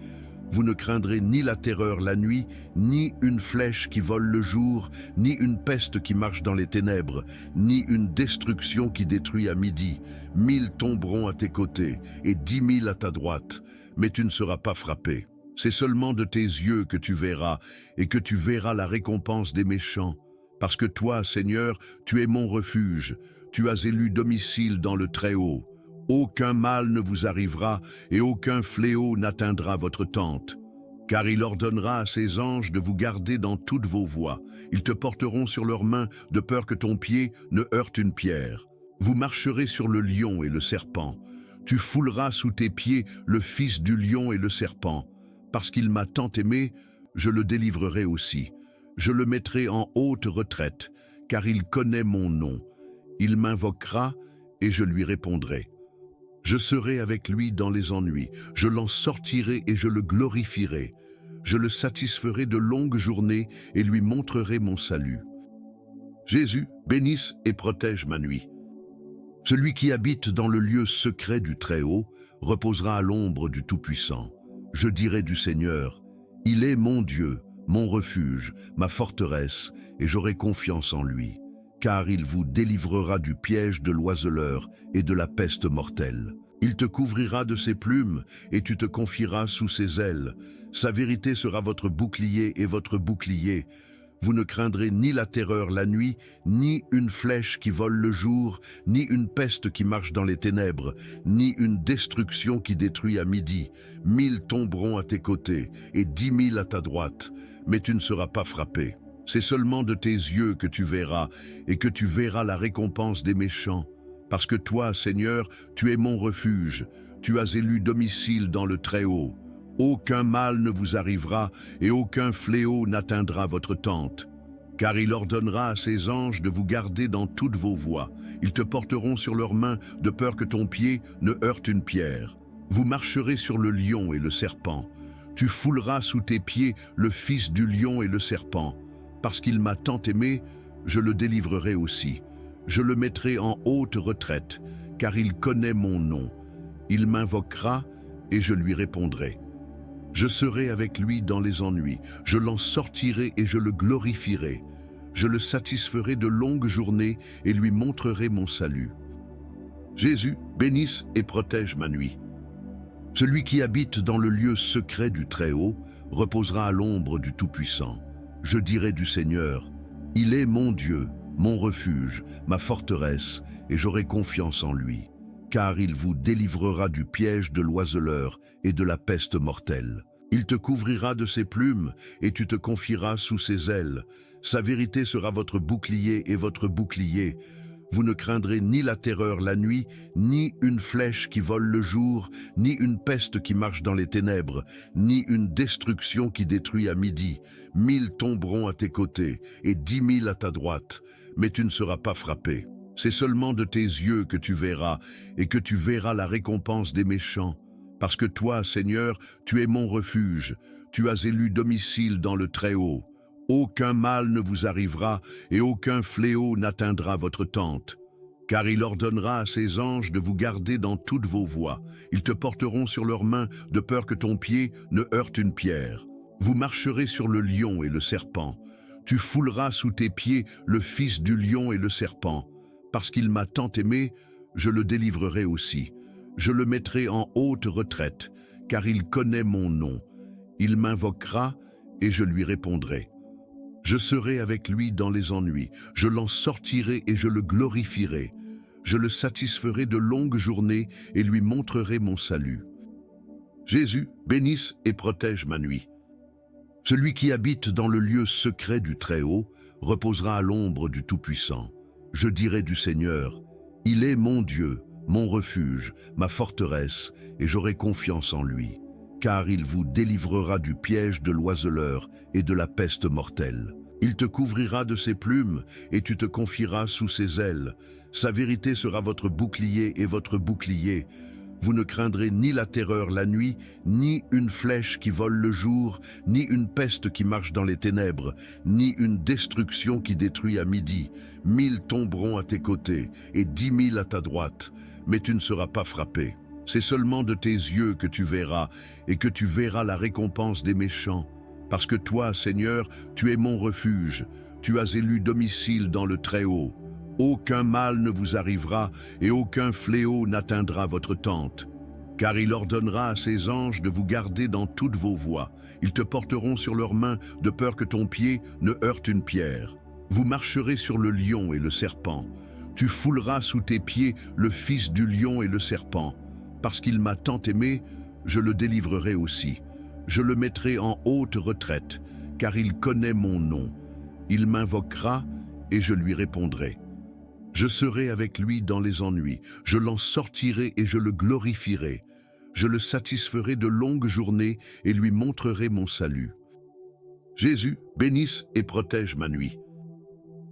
Vous ne craindrez ni la terreur la nuit, ni une flèche qui vole le jour, ni une peste qui marche dans les ténèbres, ni une destruction qui détruit à midi. 1000 tomberont à tes côtés, et 10 000 à ta droite, mais tu ne seras pas frappé. C'est seulement de tes yeux que tu verras, et que tu verras la récompense des méchants. Parce que toi, Seigneur, tu es mon refuge, tu as élu domicile dans le Très-Haut. Aucun mal ne vous arrivera, et aucun fléau n'atteindra votre tente. Car il ordonnera à ses anges de vous garder dans toutes vos voies. Ils te porteront sur leurs mains, de peur que ton pied ne heurte une pierre. Vous marcherez sur le lion et le serpent. Tu fouleras sous tes pieds le fils du lion et le serpent. Parce qu'il m'a tant aimé, je le délivrerai aussi. Je le mettrai en haute retraite, car il connaît mon nom. Il m'invoquera et je lui répondrai. Je serai avec lui dans les ennuis, je l'en sortirai et je le glorifierai. Je le satisferai de longues journées et lui montrerai mon salut. Jésus, bénisse et protège ma nuit. Celui qui habite dans le lieu secret du Très-Haut reposera à l'ombre du Tout-Puissant. Je dirai du Seigneur, il est mon Dieu, mon refuge, ma forteresse, et j'aurai confiance en lui, car il vous délivrera du piège de l'oiseleur et de la peste mortelle. Il te couvrira de ses plumes, et tu te confieras sous ses ailes. Sa vérité sera votre bouclier et votre bouclier. Vous ne craindrez ni la terreur la nuit, ni une flèche qui vole le jour, ni une peste qui marche dans les ténèbres, ni une destruction qui détruit à midi. 1000 tomberont à tes côtés, et 10 000 à ta droite, mais tu ne seras pas frappé. C'est seulement de tes yeux que tu verras, et que tu verras la récompense des méchants. Parce que toi, Seigneur, tu es mon refuge, tu as élu domicile dans le Très-Haut. Aucun mal ne vous arrivera et aucun fléau n'atteindra votre tente. Car il ordonnera à ses anges de vous garder dans toutes vos voies. Ils te porteront sur leurs mains de peur que ton pied ne heurte une pierre. Vous marcherez sur le lion et le serpent. Tu fouleras sous tes pieds le fils du lion et le serpent. Parce qu'il m'a tant aimé, je le délivrerai aussi. Je le mettrai en haute retraite, car il connaît mon nom. Il m'invoquera et je lui répondrai. Je serai avec lui dans les ennuis, je l'en sortirai et je le glorifierai. Je le satisferai de longues journées et lui montrerai mon salut. Jésus, bénisse et protège ma nuit. Celui qui habite dans le lieu secret du Très-Haut reposera à l'ombre du Tout-Puissant. Je dirai du Seigneur, il est mon Dieu, mon refuge, ma forteresse, et j'aurai confiance en lui, car il vous délivrera du piège de l'oiseleur et de la peste mortelle. Il te couvrira de ses plumes, et tu te confieras sous ses ailes. Sa vérité sera votre bouclier et votre bouclier. Vous ne craindrez ni la terreur la nuit, ni une flèche qui vole le jour, ni une peste qui marche dans les ténèbres, ni une destruction qui détruit à midi. 1000 tomberont à tes côtés, et 10 000 à ta droite, mais tu ne seras pas frappé. C'est seulement de tes yeux que tu verras, et que tu verras la récompense des méchants. Parce que toi, Seigneur, tu es mon refuge, tu as élu domicile dans le Très-Haut. Aucun mal ne vous arrivera et aucun fléau n'atteindra votre tente. Car il ordonnera à ses anges de vous garder dans toutes vos voies. Ils te porteront sur leurs mains de peur que ton pied ne heurte une pierre. Vous marcherez sur le lion et le serpent. Tu fouleras sous tes pieds le fils du lion et le serpent. Parce qu'il m'a tant aimé, je le délivrerai aussi. Je le mettrai en haute retraite, car il connaît mon nom. Il m'invoquera et je lui répondrai. Je serai avec lui dans les ennuis, je l'en sortirai et je le glorifierai. Je le satisferai de longues journées et lui montrerai mon salut. Jésus, bénisse et protège ma nuit. Celui qui habite dans le lieu secret du Très-Haut reposera à l'ombre du Tout-Puissant. Je dirai du Seigneur, il est mon Dieu, mon refuge, ma forteresse, et j'aurai confiance en lui. Car il vous délivrera du piège de l'oiseleur et de la peste mortelle. Il te couvrira de ses plumes, et tu te confieras sous ses ailes. Sa vérité sera votre bouclier et votre bouclier. Vous ne craindrez ni la terreur la nuit, ni une flèche qui vole le jour, ni une peste qui marche dans les ténèbres, ni une destruction qui détruit à midi. 1000 tomberont à tes côtés, et 10 000 à ta droite, mais tu ne seras pas frappé. C'est seulement de tes yeux que tu verras, et que tu verras la récompense des méchants. Parce que toi, Seigneur, tu es mon refuge, tu as élu domicile dans le Très-Haut. Aucun mal ne vous arrivera, et aucun fléau n'atteindra votre tente. Car il ordonnera à ses anges de vous garder dans toutes vos voies. Ils te porteront sur leurs mains, de peur que ton pied ne heurte une pierre. Vous marcherez sur le lion et le serpent. Tu fouleras sous tes pieds le fils du lion et le serpent. Parce qu'il m'a tant aimé, je le délivrerai aussi. Je le mettrai en haute retraite, car il connaît mon nom. Il m'invoquera et je lui répondrai. Je serai avec lui dans les ennuis, je l'en sortirai et je le glorifierai. Je le satisferai de longues journées et lui montrerai mon salut. Jésus, bénisse et protège ma nuit.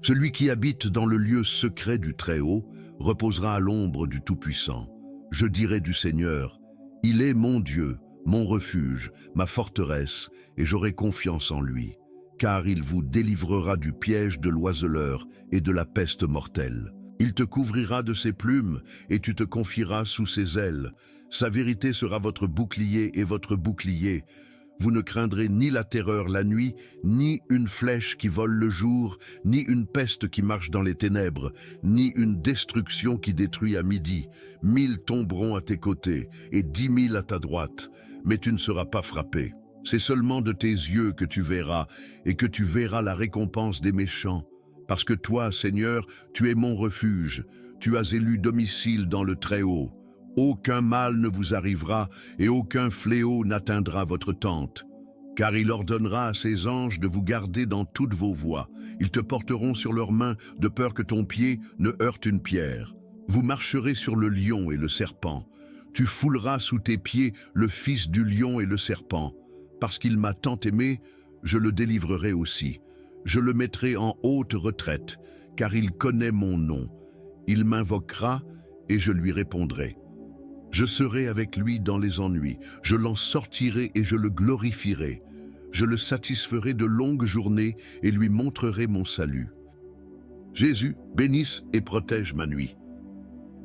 Celui qui habite dans le lieu secret du Très-Haut reposera à l'ombre du Tout-Puissant. Je dirai du Seigneur, il est mon Dieu, mon refuge, ma forteresse, et j'aurai confiance en lui, car il vous délivrera du piège de l'oiseleur et de la peste mortelle. Il te couvrira de ses plumes, et tu te confieras sous ses ailes. Sa vérité sera votre bouclier et votre bouclier. Vous ne craindrez ni la terreur la nuit, ni une flèche qui vole le jour, ni une peste qui marche dans les ténèbres, ni une destruction qui détruit à midi. 1000 tomberont à tes côtés, et 10 000 à ta droite, mais tu ne seras pas frappé. C'est seulement de tes yeux que tu verras, et que tu verras la récompense des méchants. Parce que toi, Seigneur, tu es mon refuge, tu as élu domicile dans le Très-Haut. Aucun mal ne vous arrivera et aucun fléau n'atteindra votre tente. Car il ordonnera à ses anges de vous garder dans toutes vos voies. Ils te porteront sur leurs mains de peur que ton pied ne heurte une pierre. Vous marcherez sur le lion et le serpent. Tu fouleras sous tes pieds le fils du lion et le serpent. Parce qu'il m'a tant aimé, je le délivrerai aussi. Je le mettrai en haute retraite, car il connaît mon nom. Il m'invoquera et je lui répondrai. Je serai avec lui dans les ennuis, je l'en sortirai et je le glorifierai. Je le satisferai de longues journées et lui montrerai mon salut. Jésus, bénisse et protège ma nuit.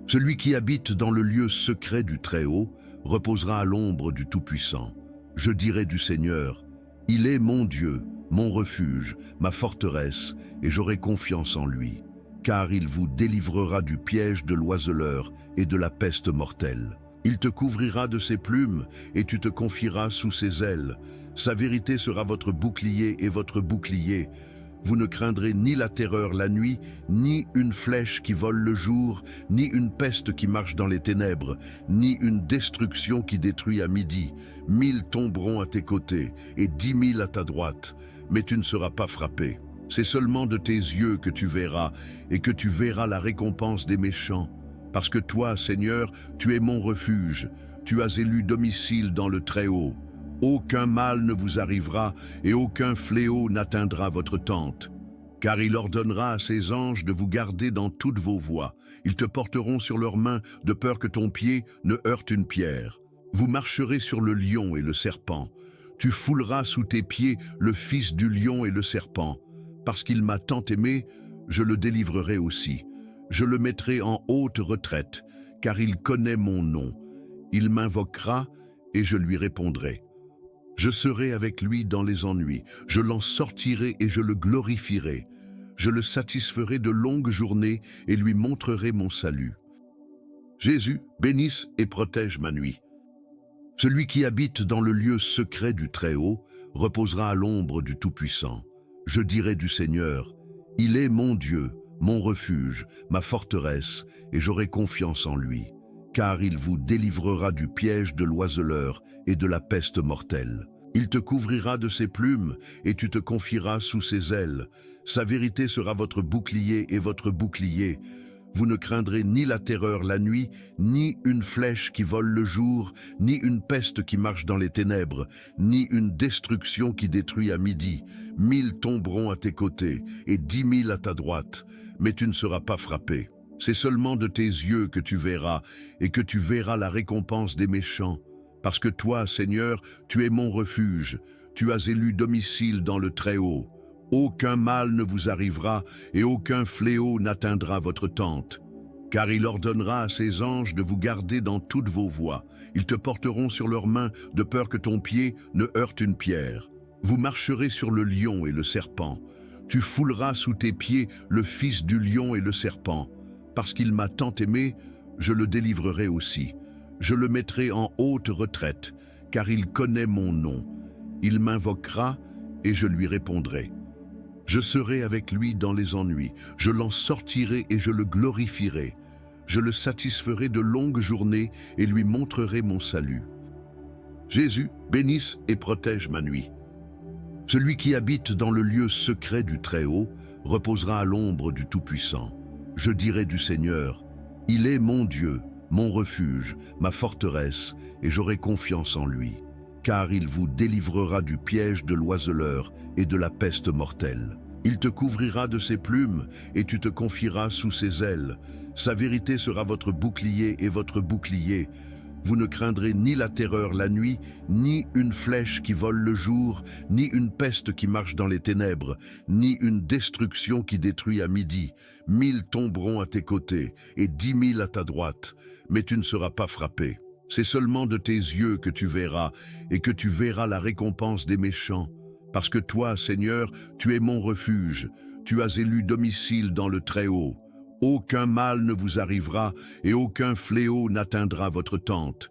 Celui qui habite dans le lieu secret du Très-Haut reposera à l'ombre du Tout-Puissant. Je dirai du Seigneur, il est mon Dieu, mon refuge, ma forteresse, et j'aurai confiance en lui. Car il vous délivrera du piège de l'oiseleur et de la peste mortelle. Il te couvrira de ses plumes, et tu te confieras sous ses ailes. Sa vérité sera votre bouclier et votre bouclier. Vous ne craindrez ni la terreur la nuit, ni une flèche qui vole le jour, ni une peste qui marche dans les ténèbres, ni une destruction qui détruit à midi. 1000 tomberont à tes côtés et 10 000 à ta droite, mais tu ne seras pas frappé. C'est seulement de tes yeux que tu verras, et que tu verras la récompense des méchants. Parce que toi, Seigneur, tu es mon refuge, tu as élu domicile dans le Très-Haut. Aucun mal ne vous arrivera et aucun fléau n'atteindra votre tente. Car il ordonnera à ses anges de vous garder dans toutes vos voies. Ils te porteront sur leurs mains de peur que ton pied ne heurte une pierre. Vous marcherez sur le lion et le serpent. Tu fouleras sous tes pieds le fils du lion et le serpent. Parce qu'il m'a tant aimé, je le délivrerai aussi. Je le mettrai en haute retraite, car il connaît mon nom. Il m'invoquera et je lui répondrai. Je serai avec lui dans les ennuis, je l'en sortirai et je le glorifierai. Je le satisferai de longues journées et lui montrerai mon salut. Jésus, bénisse et protège ma nuit. Celui qui habite dans le lieu secret du Très-Haut reposera à l'ombre du Tout-Puissant. Je dirai du Seigneur, il est mon Dieu, mon refuge, ma forteresse, et j'aurai confiance en lui. Car il vous délivrera du piège de l'oiseleur et de la peste mortelle. Il te couvrira de ses plumes et tu te confieras sous ses ailes. Sa vérité sera votre bouclier et votre bouclier. Vous ne craindrez ni la terreur la nuit, ni une flèche qui vole le jour, ni une peste qui marche dans les ténèbres, ni une destruction qui détruit à midi. 1000 tomberont à tes côtés et 10 000 à ta droite, mais tu ne seras pas frappé. C'est seulement de tes yeux que tu verras, et que tu verras la récompense des méchants. Parce que toi, Seigneur, tu es mon refuge, tu as élu domicile dans le Très-Haut. Aucun mal ne vous arrivera, et aucun fléau n'atteindra votre tente. Car il ordonnera à ses anges de vous garder dans toutes vos voies. Ils te porteront sur leurs mains, de peur que ton pied ne heurte une pierre. Vous marcherez sur le lion et le serpent. Tu fouleras sous tes pieds le fils du lion et le serpent. Parce qu'il m'a tant aimé, je le délivrerai aussi. Je le mettrai en haute retraite, car il connaît mon nom. Il m'invoquera et je lui répondrai. Je serai avec lui dans les ennuis, je l'en sortirai et je le glorifierai. Je le satisferai de longues journées et lui montrerai mon salut. Jésus, bénisse et protège ma nuit. Celui qui habite dans le lieu secret du Très-Haut reposera à l'ombre du Tout-Puissant. Je dirai du Seigneur, il est mon Dieu, mon refuge, ma forteresse, et j'aurai confiance en lui. Car il vous délivrera du piège de l'oiseleur et de la peste mortelle. Il te couvrira de ses plumes et tu te confieras sous ses ailes. Sa vérité sera votre bouclier et votre bouclier. Vous ne craindrez ni la terreur la nuit, ni une flèche qui vole le jour, ni une peste qui marche dans les ténèbres, ni une destruction qui détruit à midi. 1000 tomberont à tes côtés et 10 000 à ta droite, mais tu ne seras pas frappé. C'est seulement de tes yeux que tu verras, et que tu verras la récompense des méchants. Parce que toi, Seigneur, tu es mon refuge, tu as élu domicile dans le Très-Haut. Aucun mal ne vous arrivera et aucun fléau n'atteindra votre tente.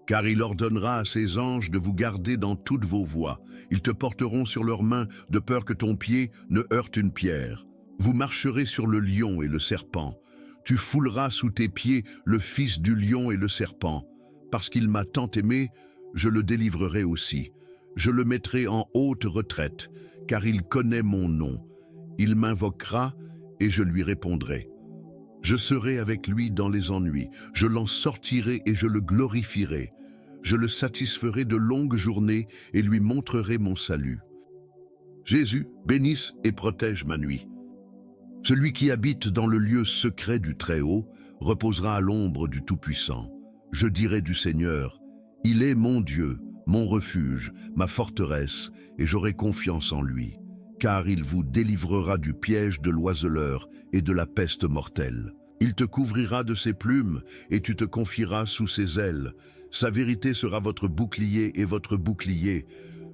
Car il ordonnera à ses anges de vous garder dans toutes vos voies. Ils te porteront sur leurs mains de peur que ton pied ne heurte une pierre. Vous marcherez sur le lion et le serpent. Tu fouleras sous tes pieds le fils du lion et le serpent. Parce qu'il m'a tant aimé, je le délivrerai aussi. Je le mettrai en haute retraite, car il connaît mon nom. Il m'invoquera et je lui répondrai. Je serai avec lui dans les ennuis, je l'en sortirai et je le glorifierai. Je le satisferai de longues journées et lui montrerai mon salut. Jésus, bénisse et protège ma nuit. Celui qui habite dans le lieu secret du Très-Haut reposera à l'ombre du Tout-Puissant. Je dirai du Seigneur, il est mon Dieu, mon refuge, ma forteresse, et j'aurai confiance en lui. Car il vous délivrera du piège de l'oiseleur et de la peste mortelle. Il te couvrira de ses plumes et tu te confieras sous ses ailes. Sa vérité sera votre bouclier et votre bouclier.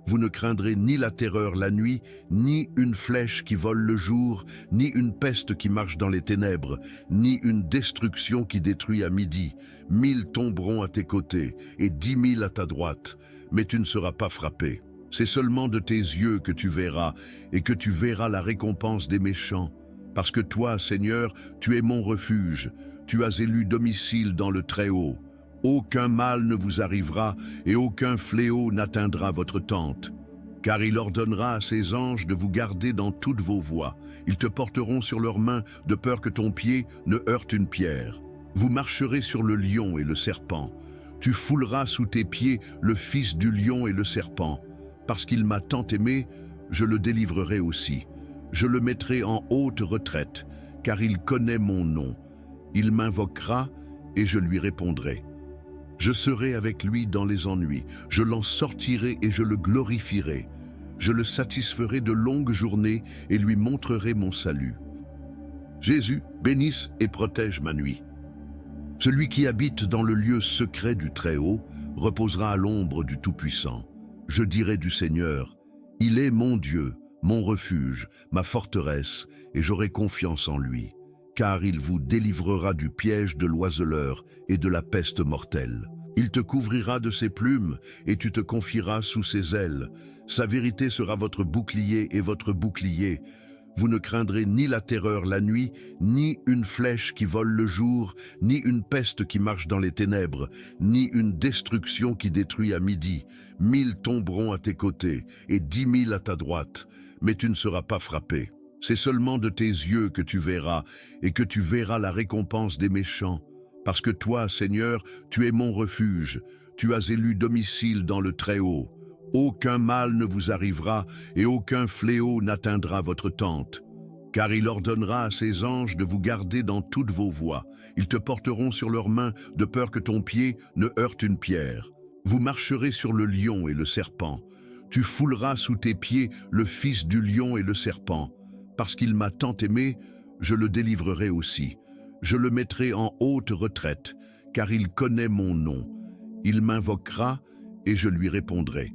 Vous ne craindrez ni la terreur la nuit, ni une flèche qui vole le jour, ni une peste qui marche dans les ténèbres, ni une destruction qui détruit à midi. 1000 tomberont à tes côtés et 10 000 à ta droite, mais tu ne seras pas frappé. C'est seulement de tes yeux que tu verras, et que tu verras la récompense des méchants. Parce que toi, Seigneur, tu es mon refuge, tu as élu domicile dans le Très-Haut. Aucun mal ne vous arrivera, et aucun fléau n'atteindra votre tente. Car il ordonnera à ses anges de vous garder dans toutes vos voies. Ils te porteront sur leurs mains, de peur que ton pied ne heurte une pierre. Vous marcherez sur le lion et le serpent. Tu fouleras sous tes pieds le fils du lion et le serpent. Parce qu'il m'a tant aimé, je le délivrerai aussi. Je le mettrai en haute retraite, car il connaît mon nom. Il m'invoquera et je lui répondrai. Je serai avec lui dans les ennuis, je l'en sortirai et je le glorifierai. Je le satisferai de longues journées et lui montrerai mon salut. Jésus, bénisse et protège ma nuit. Celui qui habite dans le lieu secret du Très-Haut reposera à l'ombre du Tout-Puissant. Je dirai du Seigneur, il est mon Dieu, mon refuge, ma forteresse, et j'aurai confiance en lui. Car il vous délivrera du piège de l'oiseleur et de la peste mortelle. Il te couvrira de ses plumes, et tu te confieras sous ses ailes. Sa vérité sera votre bouclier et votre bouclier. Vous ne craindrez ni la terreur la nuit, ni une flèche qui vole le jour, ni une peste qui marche dans les ténèbres, ni une destruction qui détruit à midi. 1000 tomberont à tes côtés, et 10 000 à ta droite, mais tu ne seras pas frappé. C'est seulement de tes yeux que tu verras, et que tu verras la récompense des méchants. Parce que toi, Seigneur, tu es mon refuge, tu as élu domicile dans le Très-Haut. Aucun mal ne vous arrivera, et aucun fléau n'atteindra votre tente. Car il ordonnera à ses anges de vous garder dans toutes vos voies. Ils te porteront sur leurs mains, de peur que ton pied ne heurte une pierre. Vous marcherez sur le lion et le serpent. Tu fouleras sous tes pieds le fils du lion et le serpent. Parce qu'il m'a tant aimé, je le délivrerai aussi. Je le mettrai en haute retraite, car il connaît mon nom. Il m'invoquera et je lui répondrai.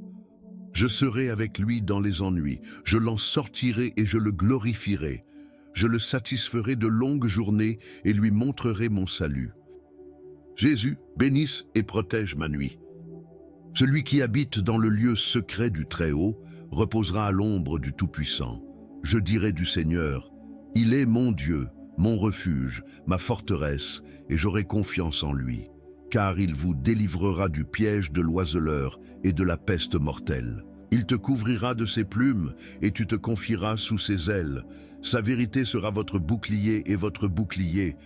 Je serai avec lui dans les ennuis, je l'en sortirai et je le glorifierai. Je le satisferai de longues journées et lui montrerai mon salut. Jésus, bénisse et protège ma nuit. Celui qui habite dans le lieu secret du Très-Haut reposera à l'ombre du Tout-Puissant. Je dirai du Seigneur, il est mon Dieu, mon refuge, ma forteresse, et j'aurai confiance en lui. Car il vous délivrera du piège de l'oiseleur et de la peste mortelle. Il te couvrira de ses plumes, et tu te confieras sous ses ailes. Sa vérité sera votre bouclier et votre bouclier.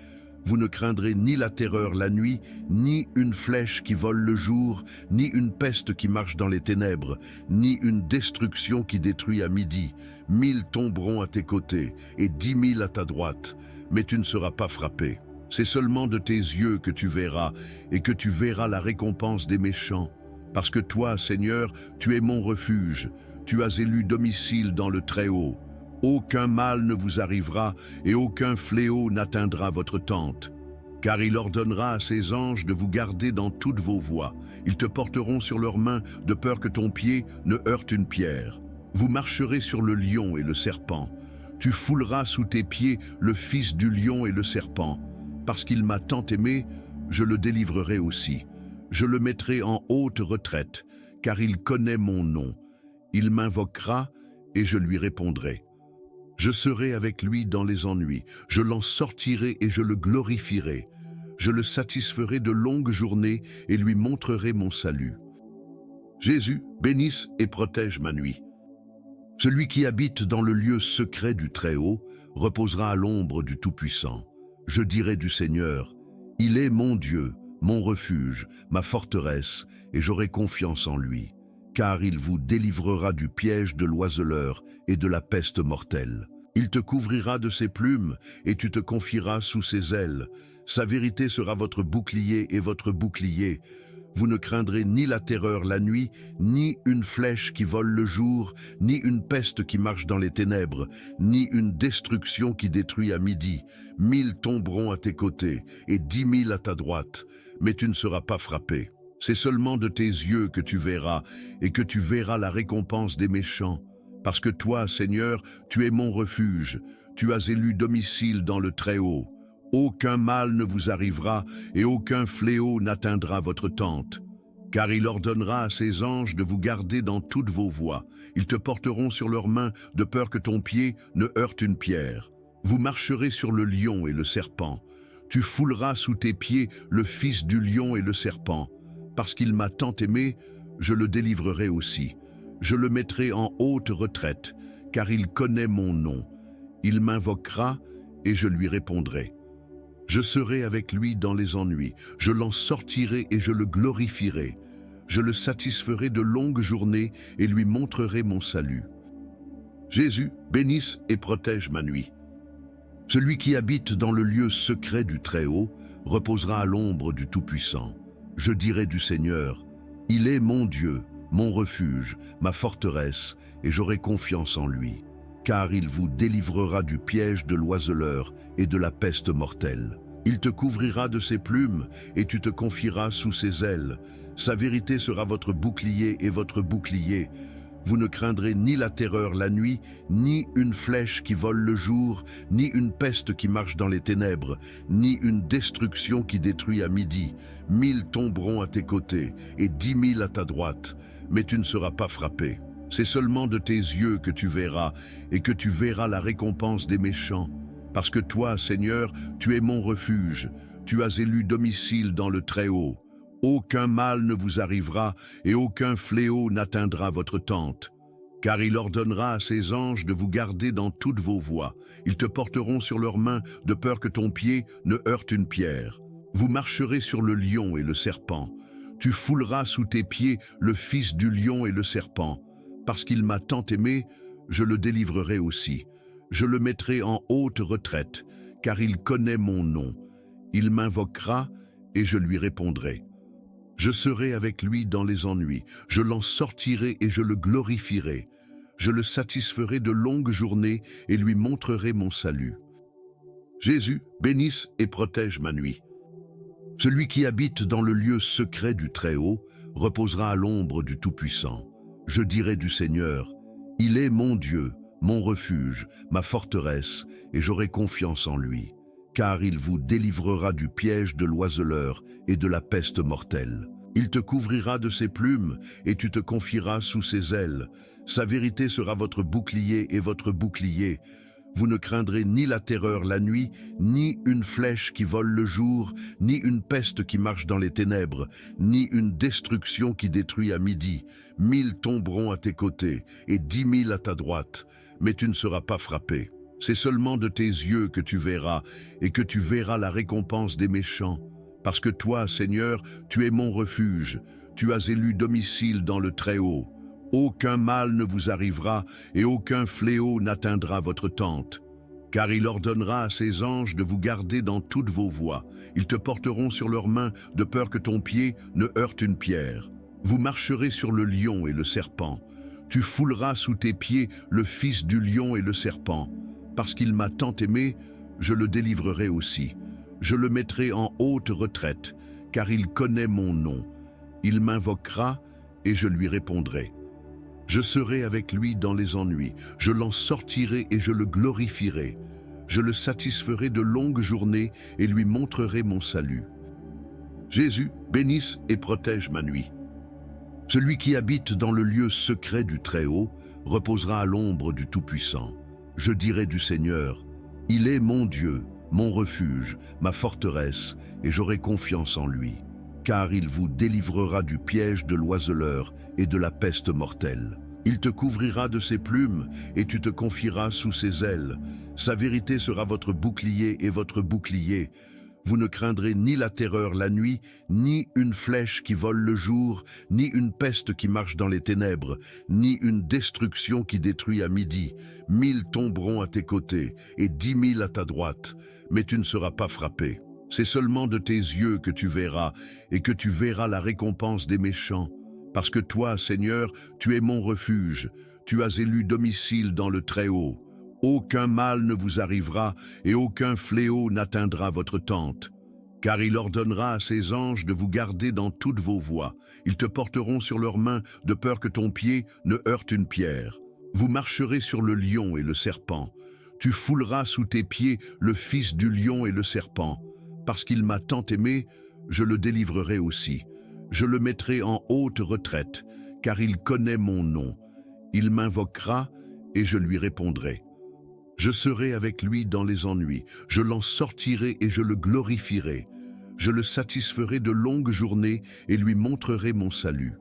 Vous ne craindrez ni la terreur la nuit, ni une flèche qui vole le jour, ni une peste qui marche dans les ténèbres, ni une destruction qui détruit à midi. 1000 tomberont à tes côtés, et 10 000 à ta droite, mais tu ne seras pas frappé. C'est seulement de tes yeux que tu verras, et que tu verras la récompense des méchants. Parce que toi, Seigneur, tu es mon refuge, tu as élu domicile dans le Très-Haut. Aucun mal ne vous arrivera, et aucun fléau n'atteindra votre tente. Car il ordonnera à ses anges de vous garder dans toutes vos voies. Ils te porteront sur leurs mains, de peur que ton pied ne heurte une pierre. Vous marcherez sur le lion et le serpent. Tu fouleras sous tes pieds le fils du lion et le serpent. Parce qu'il m'a tant aimé, je le délivrerai aussi. Je le mettrai en haute retraite, car il connaît mon nom. Il m'invoquera et je lui répondrai. Je serai avec lui dans les ennuis, je l'en sortirai et je le glorifierai. Je le satisferai de longues journées et lui montrerai mon salut. Jésus, bénisse et protège ma nuit. Celui qui habite dans le lieu secret du Très-Haut reposera à l'ombre du Tout-Puissant. Je dirai du Seigneur, il est mon Dieu, mon refuge, ma forteresse, et j'aurai confiance en lui. Car il vous délivrera du piège de l'oiseleur et de la peste mortelle. Il te couvrira de ses plumes, et tu te confieras sous ses ailes. Sa vérité sera votre bouclier et votre bouclier. Vous ne craindrez ni la terreur la nuit, ni une flèche qui vole le jour, ni une peste qui marche dans les ténèbres, ni une destruction qui détruit à midi. 1000 tomberont à tes côtés, et 10 000 à ta droite, mais tu ne seras pas frappé. C'est seulement de tes yeux que tu verras, et que tu verras la récompense des méchants. Parce que toi, Seigneur, tu es mon refuge, tu as élu domicile dans le Très-Haut. Aucun mal ne vous arrivera, et aucun fléau n'atteindra votre tente. Car il ordonnera à ses anges de vous garder dans toutes vos voies. Ils te porteront sur leurs mains, de peur que ton pied ne heurte une pierre. Vous marcherez sur le lion et le serpent. Tu fouleras sous tes pieds le fils du lion et le serpent. Parce qu'il m'a tant aimé, je le délivrerai aussi. Je le mettrai en haute retraite, car il connaît mon nom. Il m'invoquera et je lui répondrai. Je serai avec lui dans les ennuis, je l'en sortirai et je le glorifierai. Je le satisferai de longues journées et lui montrerai mon salut. Jésus, bénisse et protège ma nuit. Celui qui habite dans le lieu secret du Très-Haut reposera à l'ombre du Tout-Puissant. Je dirai du Seigneur, il est mon Dieu, mon refuge, ma forteresse, et j'aurai confiance en lui. Car il vous délivrera du piège de l'oiseleur et de la peste mortelle. Il te couvrira de ses plumes et tu te confieras sous ses ailes. Sa vérité sera votre bouclier et votre bouclier. Vous ne craindrez ni la terreur la nuit, ni une flèche qui vole le jour, ni une peste qui marche dans les ténèbres, ni une destruction qui détruit à midi. 1000 tomberont à tes côtés et 10 000 à ta droite, mais tu ne seras pas frappé. C'est seulement de tes yeux que tu verras, et que tu verras la récompense des méchants. Parce que toi, Seigneur, tu es mon refuge, tu as élu domicile dans le Très-Haut. Aucun mal ne vous arrivera, et aucun fléau n'atteindra votre tente. Car il ordonnera à ses anges de vous garder dans toutes vos voies. Ils te porteront sur leurs mains, de peur que ton pied ne heurte une pierre. Vous marcherez sur le lion et le serpent. Tu fouleras sous tes pieds le fils du lion et le serpent. Parce qu'il m'a tant aimé, je le délivrerai aussi. Je le mettrai en haute retraite, car il connaît mon nom. Il m'invoquera et je lui répondrai. Je serai avec lui dans les ennuis, je l'en sortirai et je le glorifierai. Je le satisferai de longues journées et lui montrerai mon salut. Jésus, bénisse et protège ma nuit. Celui qui habite dans le lieu secret du Très-Haut reposera à l'ombre du Tout-Puissant. Je dirai du Seigneur, il est mon Dieu, mon refuge, ma forteresse, et j'aurai confiance en lui. Car il vous délivrera du piège de l'oiseleur et de la peste mortelle. Il te couvrira de ses plumes et tu te confieras sous ses ailes. Sa vérité sera votre bouclier et votre bouclier. Vous ne craindrez ni la terreur la nuit, ni une flèche qui vole le jour, ni une peste qui marche dans les ténèbres, ni une destruction qui détruit à midi. 1000 tomberont à tes côtés et 10 000 à ta droite, mais tu ne seras pas frappé. C'est seulement de tes yeux que tu verras, et que tu verras la récompense des méchants. Parce que toi, Seigneur, tu es mon refuge, tu as élu domicile dans le Très-Haut. Aucun mal ne vous arrivera, et aucun fléau n'atteindra votre tente. Car il ordonnera à ses anges de vous garder dans toutes vos voies. Ils te porteront sur leurs mains, de peur que ton pied ne heurte une pierre. Vous marcherez sur le lion et le serpent. Tu fouleras sous tes pieds le fils du lion et le serpent. Parce qu'il m'a tant aimé, je le délivrerai aussi. Je le mettrai en haute retraite, car il connaît mon nom. Il m'invoquera et je lui répondrai. Je serai avec lui dans les ennuis, je l'en sortirai et je le glorifierai. Je le satisferai de longues journées et lui montrerai mon salut. Jésus, bénisse et protège ma nuit. Celui qui habite dans le lieu secret du Très-Haut reposera à l'ombre du Tout-Puissant. Je dirai du Seigneur, il est mon Dieu, mon refuge, ma forteresse, et j'aurai confiance en lui. Car il vous délivrera du piège de l'oiseleur et de la peste mortelle. Il te couvrira de ses plumes et tu te confieras sous ses ailes. Sa vérité sera votre bouclier et votre bouclier. Vous ne craindrez ni la terreur la nuit, ni une flèche qui vole le jour, ni une peste qui marche dans les ténèbres, ni une destruction qui détruit à midi. 1000 tomberont à tes côtés et 10 000 à ta droite, mais tu ne seras pas frappé. C'est seulement de tes yeux que tu verras, et que tu verras la récompense des méchants. Parce que toi, Seigneur, tu es mon refuge, tu as élu domicile dans le Très-Haut. Aucun mal ne vous arrivera, et aucun fléau n'atteindra votre tente. Car il ordonnera à ses anges de vous garder dans toutes vos voies. Ils te porteront sur leurs mains, de peur que ton pied ne heurte une pierre. Vous marcherez sur le lion et le serpent. Tu fouleras sous tes pieds le fils du lion et le serpent. Parce qu'il m'a tant aimé, je le délivrerai aussi. Je le mettrai en haute retraite, car il connaît mon nom. Il m'invoquera et je lui répondrai. Je serai avec lui dans les ennuis, je l'en sortirai et je le glorifierai. Je le satisferai de longues journées et lui montrerai mon salut.